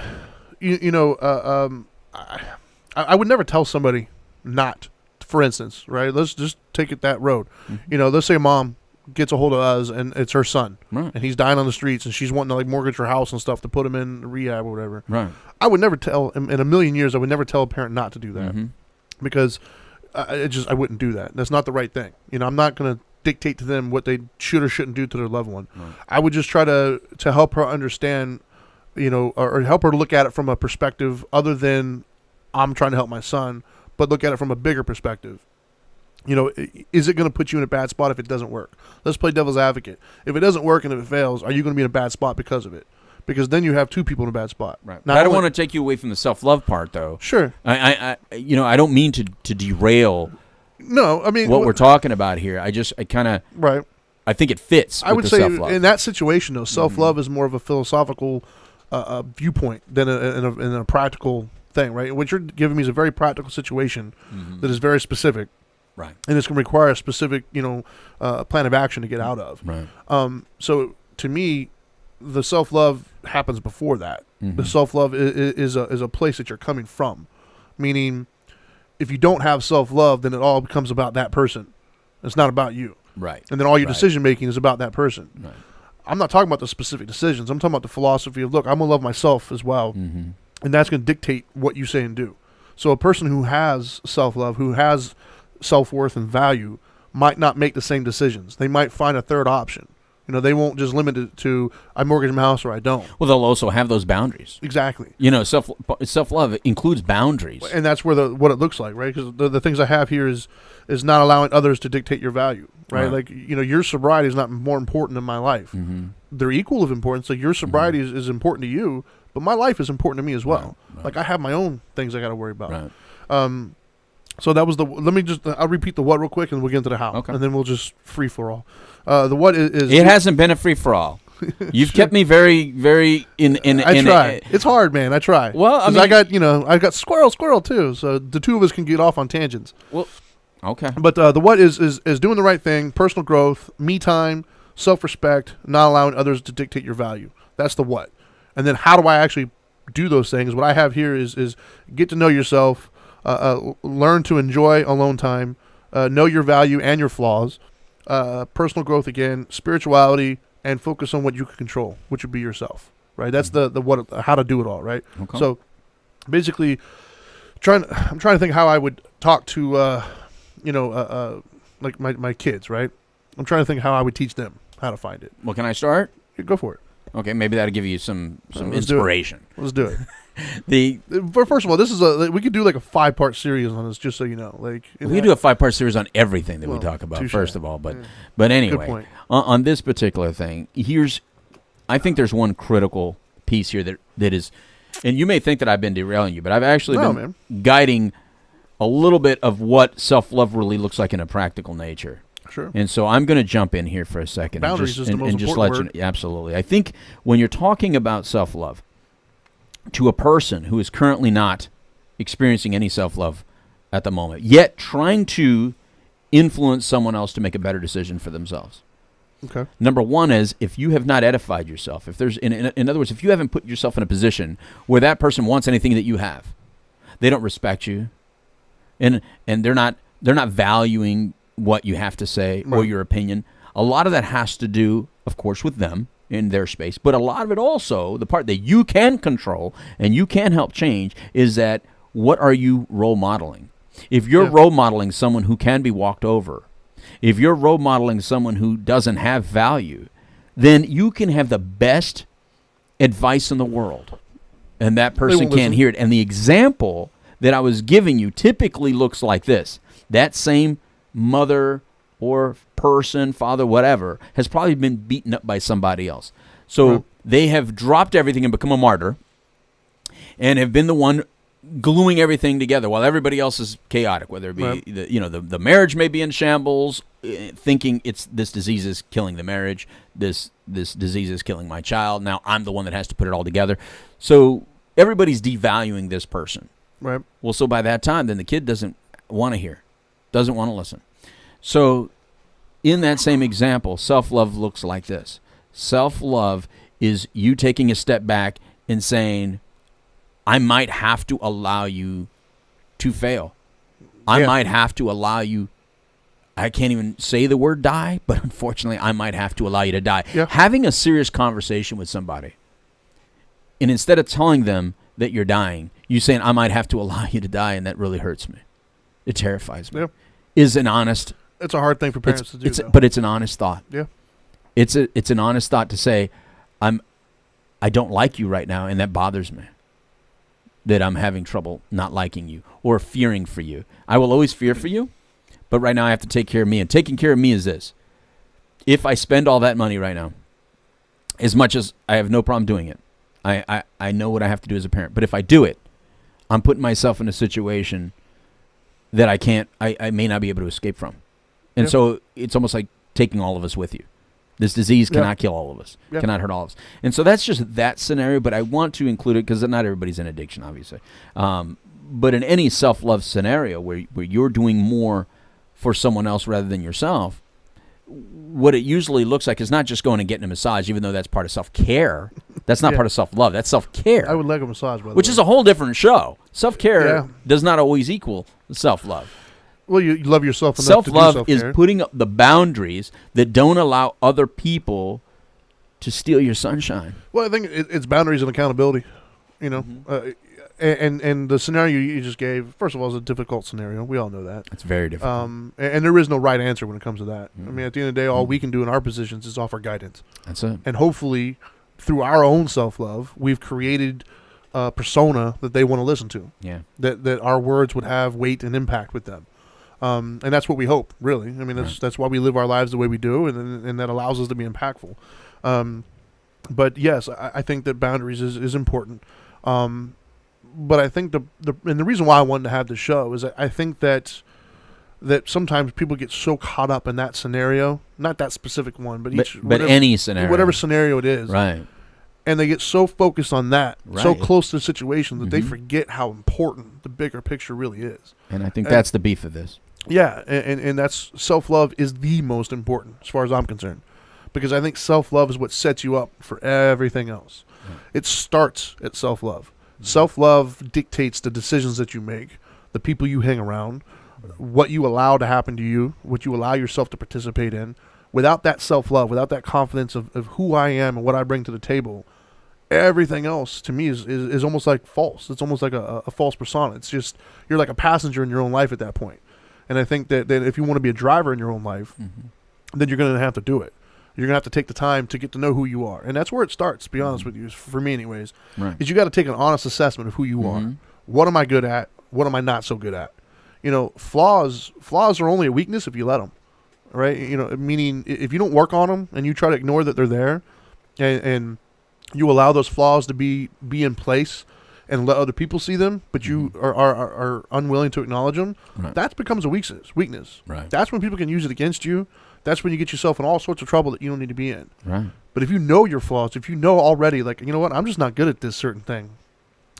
[SPEAKER 1] I would never tell somebody not, for instance, right? Let's just take it that road. Mm-hmm. Let's say mom gets a hold of us and it's her son, and he's dying on the streets and she's wanting to mortgage her house and stuff to put him in rehab or whatever. Right. I would never tell, in a million years, I would never tell a parent not to do that because I wouldn't do that. That's not the right thing. I'm not going to dictate to them what they should or shouldn't do to their loved one. Right. I would just try to help her understand, or help her look at it from a perspective other than I'm trying to help my son, but look at it from a bigger perspective. Is it going to put you in a bad spot if it doesn't work? Let's play devil's advocate. If it doesn't work and if it fails, are you going to be in a bad spot because of it? Because then you have 2 people in a bad spot.
[SPEAKER 2] Right. Now, I don't want to take you away from the self-love part, though.
[SPEAKER 1] Sure.
[SPEAKER 2] I don't mean to derail.
[SPEAKER 1] No, I mean
[SPEAKER 2] what we're talking about here. I kind of
[SPEAKER 1] right.
[SPEAKER 2] I think it fits.
[SPEAKER 1] I would
[SPEAKER 2] with
[SPEAKER 1] say
[SPEAKER 2] self-love.
[SPEAKER 1] In that situation, though, self-love is more of a philosophical viewpoint than in a practical thing, right? What you're giving me is a very practical situation that is very specific.
[SPEAKER 2] Right.
[SPEAKER 1] And it's going to require a specific, plan of action to get out of.
[SPEAKER 2] Right.
[SPEAKER 1] So to me, the self-love happens before that. The self-love is a place that you're coming from. Meaning, if you don't have self-love, then it all becomes about that person. It's not about you.
[SPEAKER 2] Right.
[SPEAKER 1] And then all your decision-making is about that person.
[SPEAKER 2] Right.
[SPEAKER 1] I'm not talking about the specific decisions. I'm talking about the philosophy of, look, I'm going to love myself as well. and that's going to dictate what you say and do. So a person who has self-love, who has self-worth and value, might not make the same decisions. They might find a third option. You know, they won't just limit it to I mortgage my house or I don't.
[SPEAKER 2] Well, they'll also have those boundaries.
[SPEAKER 1] Exactly.
[SPEAKER 2] You know, self-love includes boundaries.
[SPEAKER 1] And that's where what it looks like, right? Because the things I have here is not allowing others to dictate your value, right? Like, you know, your sobriety is not more important than my life. They're equal of importance. Like, your sobriety is important to you, but my life is important to me as well. Right. Like, I have my own things I got to worry about. Right. So that was I'll repeat the what real quick and we'll get into the how. Okay. And then we'll just free for all. The what is...
[SPEAKER 2] It hasn't been a free for all. You've kept me very, very
[SPEAKER 1] I try. It's hard, man. I try.
[SPEAKER 2] Well, I mean...
[SPEAKER 1] I got squirrel too, so the two of us can get off on tangents.
[SPEAKER 2] Well, okay.
[SPEAKER 1] But the what is doing the right thing, personal growth, me time, self-respect, not allowing others to dictate your value. That's the what. And then how do I actually do those things? What I have here is get to know yourself, learn to enjoy alone time, know your value and your flaws, personal growth again, spirituality, and focus on what you can control, which would be yourself, right? That's the what, how to do it all, right? Okay. So basically, I'm trying to think how I would talk to, like my kids, right? I'm trying to think how I would teach them how to find it.
[SPEAKER 2] Well, can I start?
[SPEAKER 1] Yeah, go for it.
[SPEAKER 2] Okay, maybe that'll give you some inspiration.
[SPEAKER 1] Let's do it. First of all, we could do like a 5-part series on this, just so you know. Like
[SPEAKER 2] we could do a 5-part series on everything that we talk about. First of all, but anyway, on this particular thing, I think there's one critical piece here that is, and you may think that I've been derailing you, but I've actually been guiding a little bit of what self-love really looks like in a practical nature.
[SPEAKER 1] Sure.
[SPEAKER 2] And so I'm going to jump in here for a second.
[SPEAKER 1] Boundaries is the most important word.
[SPEAKER 2] Absolutely. I think when you're talking about self-love to a person who is currently not experiencing any self-love at the moment, yet trying to influence someone else to make a better decision for themselves.
[SPEAKER 1] Okay.
[SPEAKER 2] Number one is if you have not edified yourself, if there's in other words, if you haven't put yourself in a position where that person wants anything that you have, they don't respect you, and they're not valuing what you have to say or your opinion. A lot of that has to do, of course, with them in their space. But a lot of it also, the part that you can control and you can help change, is that what are you role modeling? If you're role modeling someone who can be walked over, if you're role modeling someone who doesn't have value, then you can have the best advice in the world, and that person can't hear it. And the example that I was giving you typically looks like this. That same mother or person, father, whatever, has probably been beaten up by somebody else. So they have dropped everything and become a martyr and have been the one gluing everything together while everybody else is chaotic, whether it be the marriage may be in shambles, thinking this disease is killing the marriage, this disease is killing my child, now I'm the one that has to put it all together. So everybody's devaluing this person.
[SPEAKER 1] Right.
[SPEAKER 2] Well, so by that time, then the kid doesn't want to hear, doesn't want to listen. So in that same example, self-love looks like this. Self-love is you taking a step back and saying, I might have to allow you to fail. I might have to allow you, I can't even say the word die, but unfortunately, I might have to allow you to die. Yeah. Having a serious conversation with somebody, and instead of telling them that you're dying, you saying, I might have to allow you to die, and that really hurts me. It terrifies me. Yeah. Is an honest...
[SPEAKER 1] It's a hard thing for parents to do,
[SPEAKER 2] but it's an honest thought.
[SPEAKER 1] Yeah.
[SPEAKER 2] It's an honest thought to say, I don't like you right now, and that bothers me. That I'm having trouble not liking you or fearing for you. I will always fear for you, but right now I have to take care of me. And taking care of me is this. If I spend all that money right now, as much as I have no problem doing it, I know what I have to do as a parent. But if I do it, I'm putting myself in a situation that I may not be able to escape from. And so it's almost like taking all of us with you. This disease cannot kill all of us, cannot hurt all of us. And so that's just that scenario, but I want to include it because not everybody's in addiction, obviously. But in any self-love scenario where you're doing more for someone else rather than yourself, what it usually looks like is not just going and getting a massage, even though that's part of self-care. That's not part of self-love. That's self-care.
[SPEAKER 1] I would like a massage, by the way.
[SPEAKER 2] Which is a whole different show. Self-care does not always equal self-love.
[SPEAKER 1] Well, you love yourself enough
[SPEAKER 2] self-love
[SPEAKER 1] to do self-care.
[SPEAKER 2] Is putting up the boundaries that don't allow other people to steal your sunshine.
[SPEAKER 1] Well, I think it's boundaries and accountability. You know, And the scenario you just gave, first of all, is a difficult scenario. We all know that.
[SPEAKER 2] It's very difficult.
[SPEAKER 1] And there is no right answer when it comes to that.
[SPEAKER 2] Mm-hmm.
[SPEAKER 1] I mean, at the end of the day, all we can do in our positions is offer guidance.
[SPEAKER 2] That's it.
[SPEAKER 1] And hopefully, through our own self-love, we've created a persona that they want to listen to.
[SPEAKER 2] Yeah.
[SPEAKER 1] That our words would have weight and impact with them. And that's what we hope, really. I mean, that's why we live our lives the way we do, and that allows us to be impactful. But yes, I think that boundaries is important. But I think the reason why I wanted to have this show is that I think that sometimes people get so caught up in that scenario, not that specific one, but
[SPEAKER 2] any scenario,
[SPEAKER 1] whatever scenario it is,
[SPEAKER 2] right?
[SPEAKER 1] And they get so focused on that, so
[SPEAKER 2] Right.
[SPEAKER 1] close to the situation, that they
[SPEAKER 2] Mhm.
[SPEAKER 1] forget how important the bigger picture really is.
[SPEAKER 2] And I think that's the beef of this.
[SPEAKER 1] Yeah, and that's self-love is the most important as far as I'm concerned, because I think self-love is what sets you up for everything else. It starts at self-love. Self-love dictates the decisions that you make, the people you hang around, what you allow to happen to you, what you allow yourself to participate in. Without that self-love, without that confidence of who I am and what I bring to the table, everything else to me is almost like false. It's almost like a false persona. It's just, you're like a passenger in your own life at that point. And I think that if you want to be a driver in your own life, then you're going to have to do it. You're going to have to take the time to get to know who you are. And that's where it starts, to be honest with you, for me anyways,
[SPEAKER 2] Right.
[SPEAKER 1] is you got to take an honest assessment of who you are. What am I good at? What am I not so good at? You know, flaws are only a weakness if you let them, right? You know, meaning if you don't work on them and you try to ignore that they're there, and you allow those flaws to be in place and let other people see them, but you are unwilling to acknowledge them,
[SPEAKER 2] Right.
[SPEAKER 1] that becomes a weakness.
[SPEAKER 2] Right.
[SPEAKER 1] That's when people can use it against you. That's when you get yourself in all sorts of trouble that you don't need to be in.
[SPEAKER 2] Right.
[SPEAKER 1] But if you know your flaws, if you know already, like, you know what, I'm just not good at this certain thing,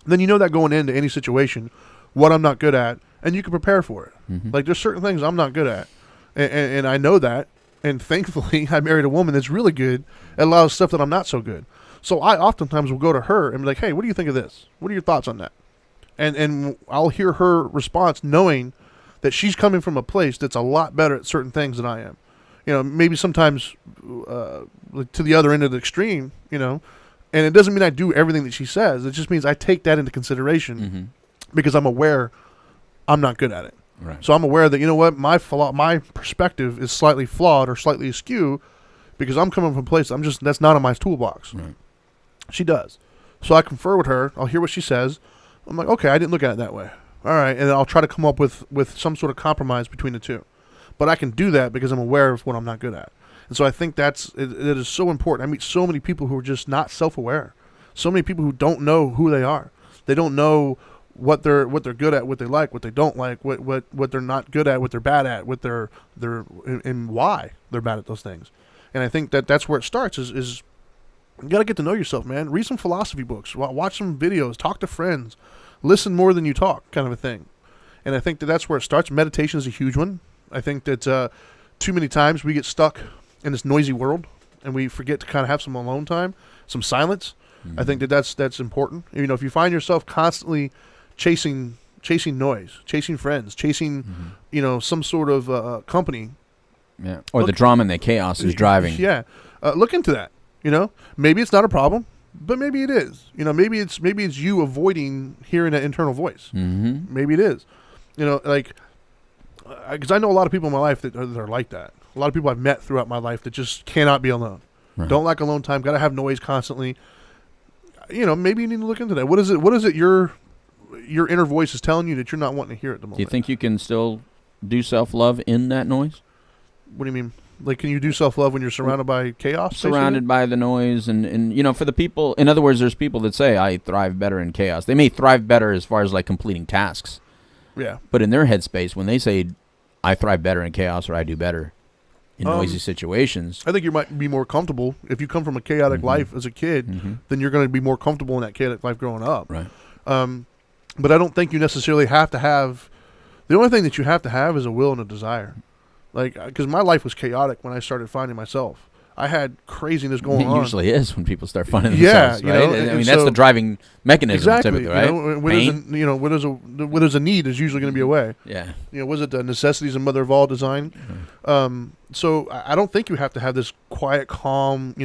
[SPEAKER 1] then you know that going into any situation, what I'm not good at, and you can prepare for it.
[SPEAKER 2] Mhm.
[SPEAKER 1] Like, there's certain things I'm not good at, and I know that, and thankfully I married a woman that's really good at a lot of stuff that I'm not so good. So I oftentimes will go to her and be like, hey, what do you think of this? What are your thoughts on that? And I'll hear her response knowing that she's coming from a place that's a lot better at certain things than I am. You know, maybe sometimes to the other end of the extreme, you know, and it doesn't mean I do everything that she says. It just means I take that into consideration because I'm aware I'm not good at it.
[SPEAKER 2] Right.
[SPEAKER 1] So I'm aware that, you know what, my perspective is slightly flawed or slightly askew because I'm coming from a place that's not in my toolbox.
[SPEAKER 2] Right.
[SPEAKER 1] She does. So I confer with her. I'll hear what she says. I'm like, okay, I didn't look at it that way. All right. And then I'll try to come up with some sort of compromise between the two. But I can do that because I'm aware of what I'm not good at. And so I think it is so important. I meet so many people who are just not self-aware. So many people who don't know who they are. They don't know what they're good at, what they like, what they don't like, what they're not good at, what they're bad at, what they're and why they're bad at those things. And I think that's where it starts is you got to get to know yourself, man. Read some philosophy books, watch some videos, talk to friends, listen more than you talk, kind of a thing. And I think that's where it starts. Meditation is a huge one. I think that too many times we get stuck in this noisy world and we forget to kind of have some alone time, some silence. I think that's important. You know, if you find yourself constantly chasing noise, chasing friends, chasing, you know, some sort of company.
[SPEAKER 2] Yeah. Or the drama and the chaos is driving.
[SPEAKER 1] Yeah. Look into that. You know, maybe it's not a problem, but maybe it is. You know, maybe it's you avoiding hearing that internal voice.
[SPEAKER 2] Mm-hmm.
[SPEAKER 1] Maybe it is. You know, like, because I know a lot of people in my life that are like that. A lot of people I've met throughout my life that just cannot be alone.
[SPEAKER 2] Right.
[SPEAKER 1] Don't like alone time. Got to have noise constantly. You know, maybe you need to look into that. What is it your inner voice is telling you that you're not wanting to hear at the moment?
[SPEAKER 2] Do you think you can still do self-love in that noise?
[SPEAKER 1] What do you mean? Like, can you do self-love when you're surrounded by chaos?
[SPEAKER 2] Surrounded by the noise and you know, for the people, in other words, there's people that say, I thrive better in chaos. They may thrive better as far as like completing tasks.
[SPEAKER 1] Yeah.
[SPEAKER 2] But in their headspace, when they say, I thrive better in chaos or I do better in noisy situations.
[SPEAKER 1] I think you might be more comfortable. If you come from a chaotic life as a kid, then you're going to be more comfortable in that chaotic life growing up.
[SPEAKER 2] Right.
[SPEAKER 1] But I don't think you necessarily have to have, the only thing that you have to have is a will and a desire. Like, because my life was chaotic when I started finding myself. I had craziness going on.
[SPEAKER 2] It usually is when people start finding themselves, right?
[SPEAKER 1] You know,
[SPEAKER 2] I mean, that's the driving mechanism
[SPEAKER 1] exactly,
[SPEAKER 2] typically, right?
[SPEAKER 1] You know, where there's a need is usually going to be a way.
[SPEAKER 2] Yeah.
[SPEAKER 1] You know, was it the necessities and mother of all design? So I don't think you have to have this quiet, calm,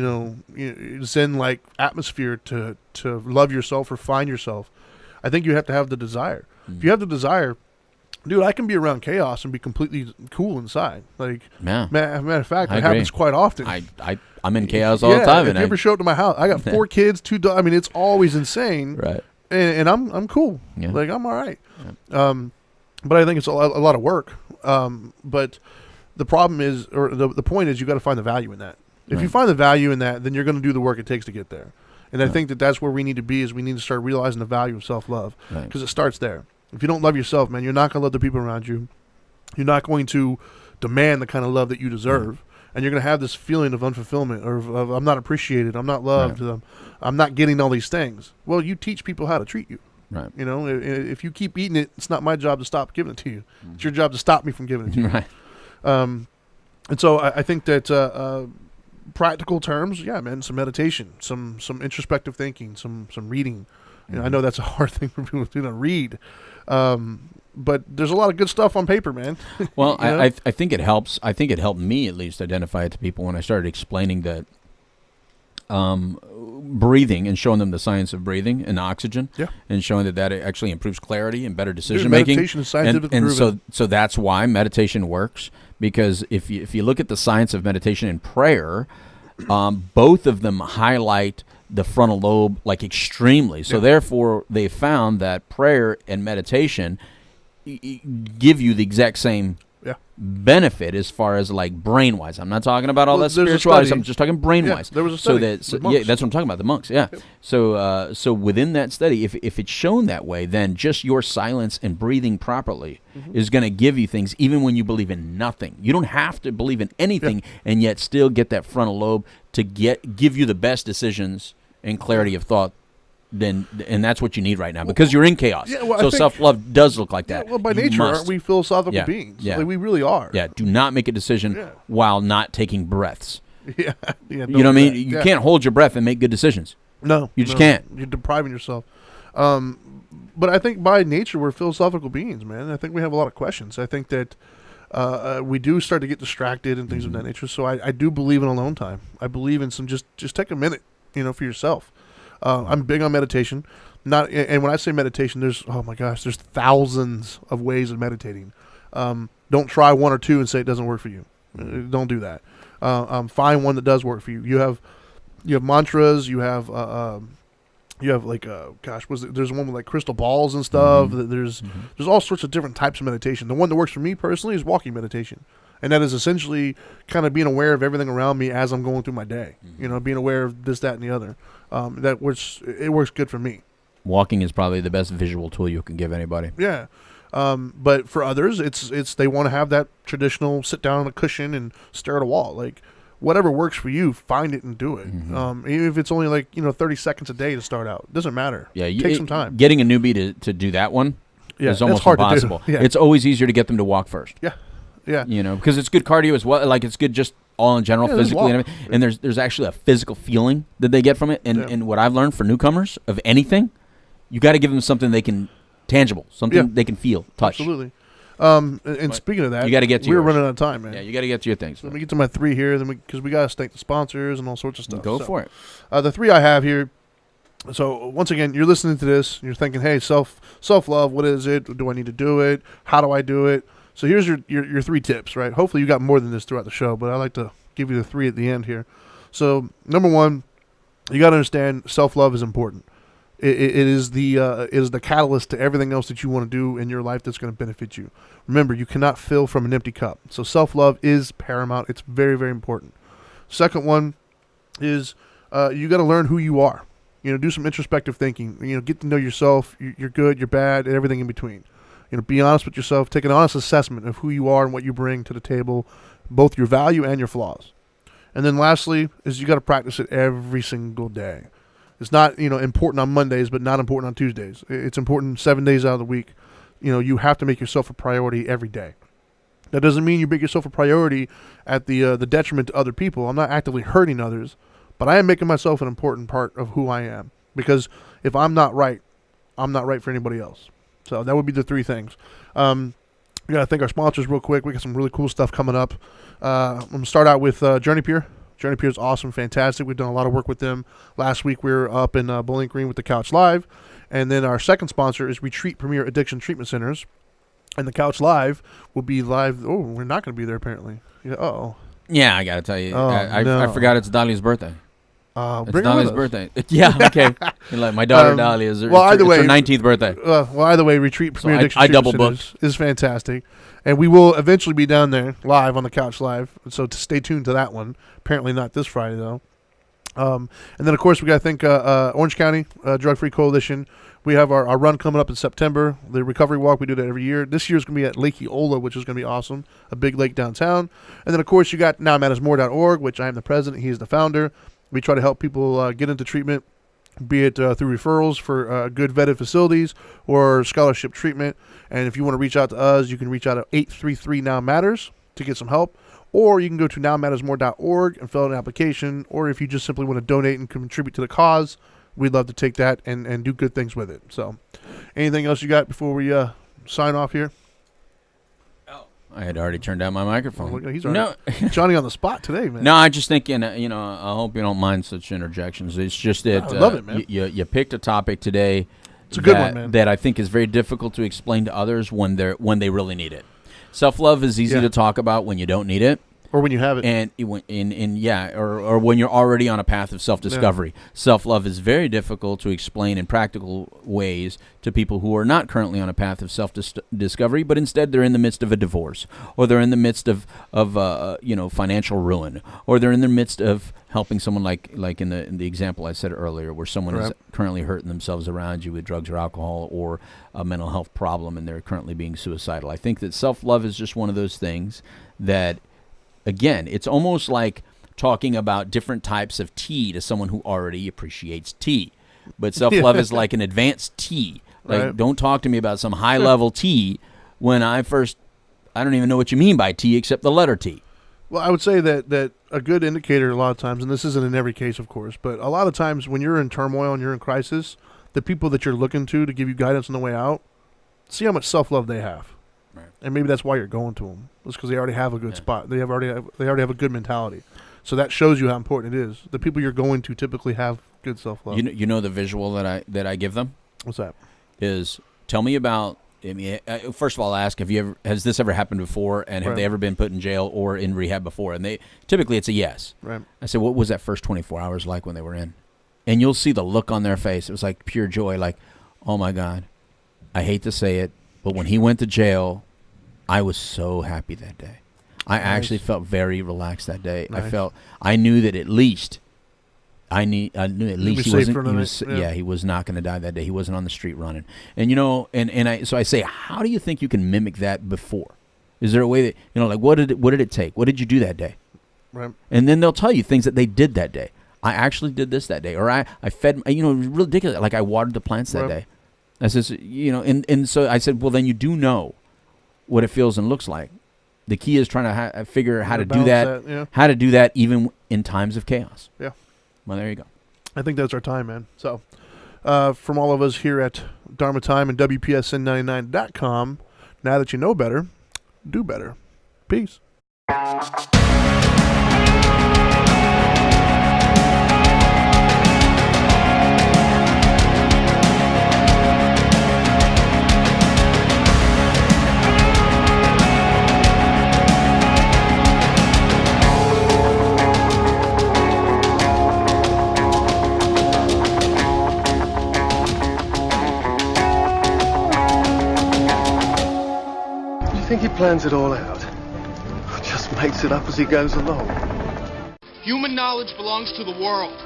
[SPEAKER 1] Zen-like atmosphere to love yourself or find yourself. I think you have to have the desire. If you have the desire, dude, I can be around chaos and be completely cool inside. Like, matter of fact, it happens quite often.
[SPEAKER 2] I'm in chaos all the time.
[SPEAKER 1] If you ever show up to my house, I got 4 kids, 2 dogs. I mean, it's always insane.
[SPEAKER 2] Right.
[SPEAKER 1] And I'm cool. Yeah. Like, I'm all right. Yeah. But I think it's a lot of work. But the problem is, or the point is, you got to find the value in that. If you find the value in that, then you're going to do the work it takes to get there. And I think that's where we need to be, is we need to start realizing the value of self-love, because it starts there. If you don't love yourself, man, you're not going to love the people around you. You're not going to demand the kind of love that you deserve. And you're going to have this feeling of unfulfillment, or of I'm not appreciated, I'm not loved, I'm not getting all these things. Well, you teach people how to treat you.
[SPEAKER 2] Right.
[SPEAKER 1] You know, if you keep eating it, it's not my job to stop giving it to you. It's your job to stop me from giving it to you.
[SPEAKER 2] Right.
[SPEAKER 1] And so I think that practical terms, yeah, man, some meditation, some introspective thinking, some reading. You know, I know that's a hard thing for people to do, to read. But there's a lot of good stuff on paper, man.
[SPEAKER 2] Well, I think it helps. I think it helped me at least identify it to people when I started explaining that breathing and showing them the science of breathing and oxygen, and showing that actually improves clarity and better decision making.
[SPEAKER 1] Meditation is scientifically
[SPEAKER 2] proven.
[SPEAKER 1] And
[SPEAKER 2] so that's why meditation works, because if you look at the science of meditation and prayer, both of them highlight the frontal lobe like extremely. So therefore, they found that prayer and meditation give you the exact same benefit as far as like brain wise. I'm not talking about all that spirituality. I'm just talking brain wise.
[SPEAKER 1] There was a study.
[SPEAKER 2] That's what I'm talking about. The monks. Yeah. Yep. So within that study, if it's shown that way, then just your silence and breathing properly is going to give you things, even when you believe in nothing. You don't have to believe in anything, and yet still get that frontal lobe to give you the best decisions and clarity of thought. And that's what you need right now, because you're in chaos. Yeah, well, so self-love does look like that.
[SPEAKER 1] Yeah, well, by nature, aren't we philosophical beings?
[SPEAKER 2] Yeah.
[SPEAKER 1] Like, we really are.
[SPEAKER 2] Yeah, do not make a decision while not taking breaths.
[SPEAKER 1] Yeah.
[SPEAKER 2] You know what I mean? You can't hold your breath and make good decisions.
[SPEAKER 1] No.
[SPEAKER 2] You just can't.
[SPEAKER 1] You're depriving yourself. But I think by nature, we're philosophical beings, man. I think we have a lot of questions. I think that we do start to get distracted and things of that nature. So I do believe in alone time. I believe in some just take a minute, for yourself. I'm big on meditation. And when I say meditation, there's thousands of ways of meditating. Don't try one or two and say it doesn't work for you. Don't do that. Find one that does work for you. You have mantras. You have like there's one with like crystal balls and stuff. There's all sorts of different types of meditation. The one that works for me personally is walking meditation. And that is essentially kind of being aware of everything around me as I'm going through my day. Being aware of this, that, and the other. It works good for me.
[SPEAKER 2] Walking is probably the best visual tool you can give anybody. Yeah.
[SPEAKER 1] But for others, it's they want to have that traditional sit down on a cushion and stare at a wall. Like, whatever works for you, find it and do it. Even if it's only like 30 seconds a day to start out, it doesn't matter. Yeah, take some time.
[SPEAKER 2] Getting a newbie to do that one is almost
[SPEAKER 1] hard
[SPEAKER 2] impossible.
[SPEAKER 1] To do. Yeah.
[SPEAKER 2] It's always easier to get them to walk first.
[SPEAKER 1] Yeah. Yeah.
[SPEAKER 2] Because it's good cardio as well. Like, it's good just all in general, physically. And there's actually a physical feeling that they get from it. And what I've learned for newcomers of anything, you got to give them something they can, tangible, something they can feel, touch.
[SPEAKER 1] Absolutely. And speaking of that,
[SPEAKER 2] you got to get to
[SPEAKER 1] we're running out of time, man.
[SPEAKER 2] Yeah, you got to get to your things.
[SPEAKER 1] So let me get to my 3 here, because we got to thank the sponsors and all sorts of stuff.
[SPEAKER 2] Go for it.
[SPEAKER 1] The 3 I have here. So once again, you're listening to this, and you're thinking, hey, self-love, what is it? Do I need to do it? How do I do it? So here's your 3 tips, right? Hopefully you got more than this throughout the show, but I like to give you the 3 at the end here. So number 1, you got to understand self-love is important. It is the catalyst to everything else that you want to do in your life that's going to benefit you. Remember, you cannot fill from an empty cup. So self-love is paramount. It's very, very important. Second one is you got to learn who you are. Do some introspective thinking. Get to know yourself. You're good, you're bad, and everything in between. Be honest with yourself. Take an honest assessment of who you are and what you bring to the table, both your value and your flaws. And then lastly is you got to practice it every single day. It's not, important on Mondays, but not important on Tuesdays. It's important 7 days out of the week. You have to make yourself a priority every day. That doesn't mean you make yourself a priority at the detriment to other people. I'm not actively hurting others, but I am making myself an important part of who I am. Because if I'm not right for anybody else. So that would be the 3 things. We got to thank our sponsors real quick. We got some really cool stuff coming up. I'm going to start out with Journey Pier. Journey Pier is awesome, fantastic. We've done a lot of work with them. Last week we were up in Bowling Green with the Couch Live. And then our second sponsor is Retreat Premier Addiction Treatment Centers. And the Couch Live will be live. Oh, we're not going to be there apparently. Yeah,
[SPEAKER 2] Yeah, I got to tell you. I forgot it's Dahlia's birthday. It's Dahlia's birthday. Yeah, okay. Like my daughter Dahlia is her 19th birthday.
[SPEAKER 1] Well, either way, Retreat Premier Addiction Treatment Centers is fantastic. And we will eventually be down there live on the Couch Live. So stay tuned to that one. Apparently not this Friday, though. And then, of course, we got to thank Orange County Drug-Free Coalition. We have our run coming up in September, the recovery walk. We do that every year. This year's going to be at Lake Eola, which is going to be awesome, a big lake downtown. And then, of course, you got nowmattersmore.org, which I am the president. He is the founder. We try to help people get into treatment, be it through referrals for good vetted facilities or scholarship treatment. And if you want to reach out to us, you can reach out at 833-NOW-MATTERS to get some help. Or you can go to nowmattersmore.org and fill out an application. Or if you just simply want to donate and contribute to the cause, we'd love to take that and do good things with it. So anything else you got before we sign off here?
[SPEAKER 2] Oh, I had already turned down my microphone.
[SPEAKER 1] Oh, he's already Johnny on the spot today, man.
[SPEAKER 2] No, I'm just thinking, I hope you don't mind such interjections. It's just that
[SPEAKER 1] I love it, man.
[SPEAKER 2] You picked a topic today.
[SPEAKER 1] It's a good one, man.
[SPEAKER 2] That I think is very difficult to explain to others when they really need it. Self-love is easy to talk about when you don't need it.
[SPEAKER 1] Or when you have it.
[SPEAKER 2] Or when you're already on a path of self-discovery. Yeah. Self-love is very difficult to explain in practical ways to people who are not currently on a path of self-discovery, but instead they're in the midst of a divorce, or they're in the midst of financial ruin, or they're in the midst of helping someone like in the example I said earlier, where someone is currently hurting themselves around you with drugs or alcohol or a mental health problem, and they're currently being suicidal. I think that self-love is just one of those things that, again, it's almost like talking about different types of tea to someone who already appreciates tea. But self-love is like an advanced tea. Like, don't talk to me about some high-level tea when I don't even know what you mean by tea except the letter T.
[SPEAKER 1] Well, I would say that a good indicator a lot of times, and this isn't in every case, of course, but a lot of times when you're in turmoil and you're in crisis, the people that you're looking to give you guidance on the way out, see how much self-love they have. Right. And maybe that's why you're going to them. It's because they already have a good spot. They already have a good mentality. So that shows you how important it is. The people you're going to typically have good self-love.
[SPEAKER 2] You know the visual that I give them?
[SPEAKER 1] What's that?
[SPEAKER 2] Is tell me about. I mean, first of all, I'll ask, has this ever happened before, and have they ever been put in jail or in rehab before? And typically it's a yes. Right. I said, what was that first 24 hours like when they were in? And you'll see the look on their face. It was like pure joy, like, oh my God, I hate to say it, but when he went to jail, I was so happy that day. I actually felt very relaxed that day. Nice. I knew that at least he was not going to die that day. He wasn't on the street running. And so I say, how do you think you can mimic that before? Is there a way that, like what did it take? What did you do that day? Right. And then they'll tell you things that they did that day. I actually did this that day, or I fed, ridiculous. Like I watered the plants that day. I says, and so I said, well, then you do know what it feels and looks like. The key is trying to figure out how to do that, how to do that even in times of chaos. Yeah. Well, there you go.
[SPEAKER 1] I think that's our time, man. So from all of us here at Dharma Time and WPSN99.com, now that you know better, do better. Peace.
[SPEAKER 3] I think he plans it all out. Just makes it up as he goes along.
[SPEAKER 4] Human knowledge belongs to the world.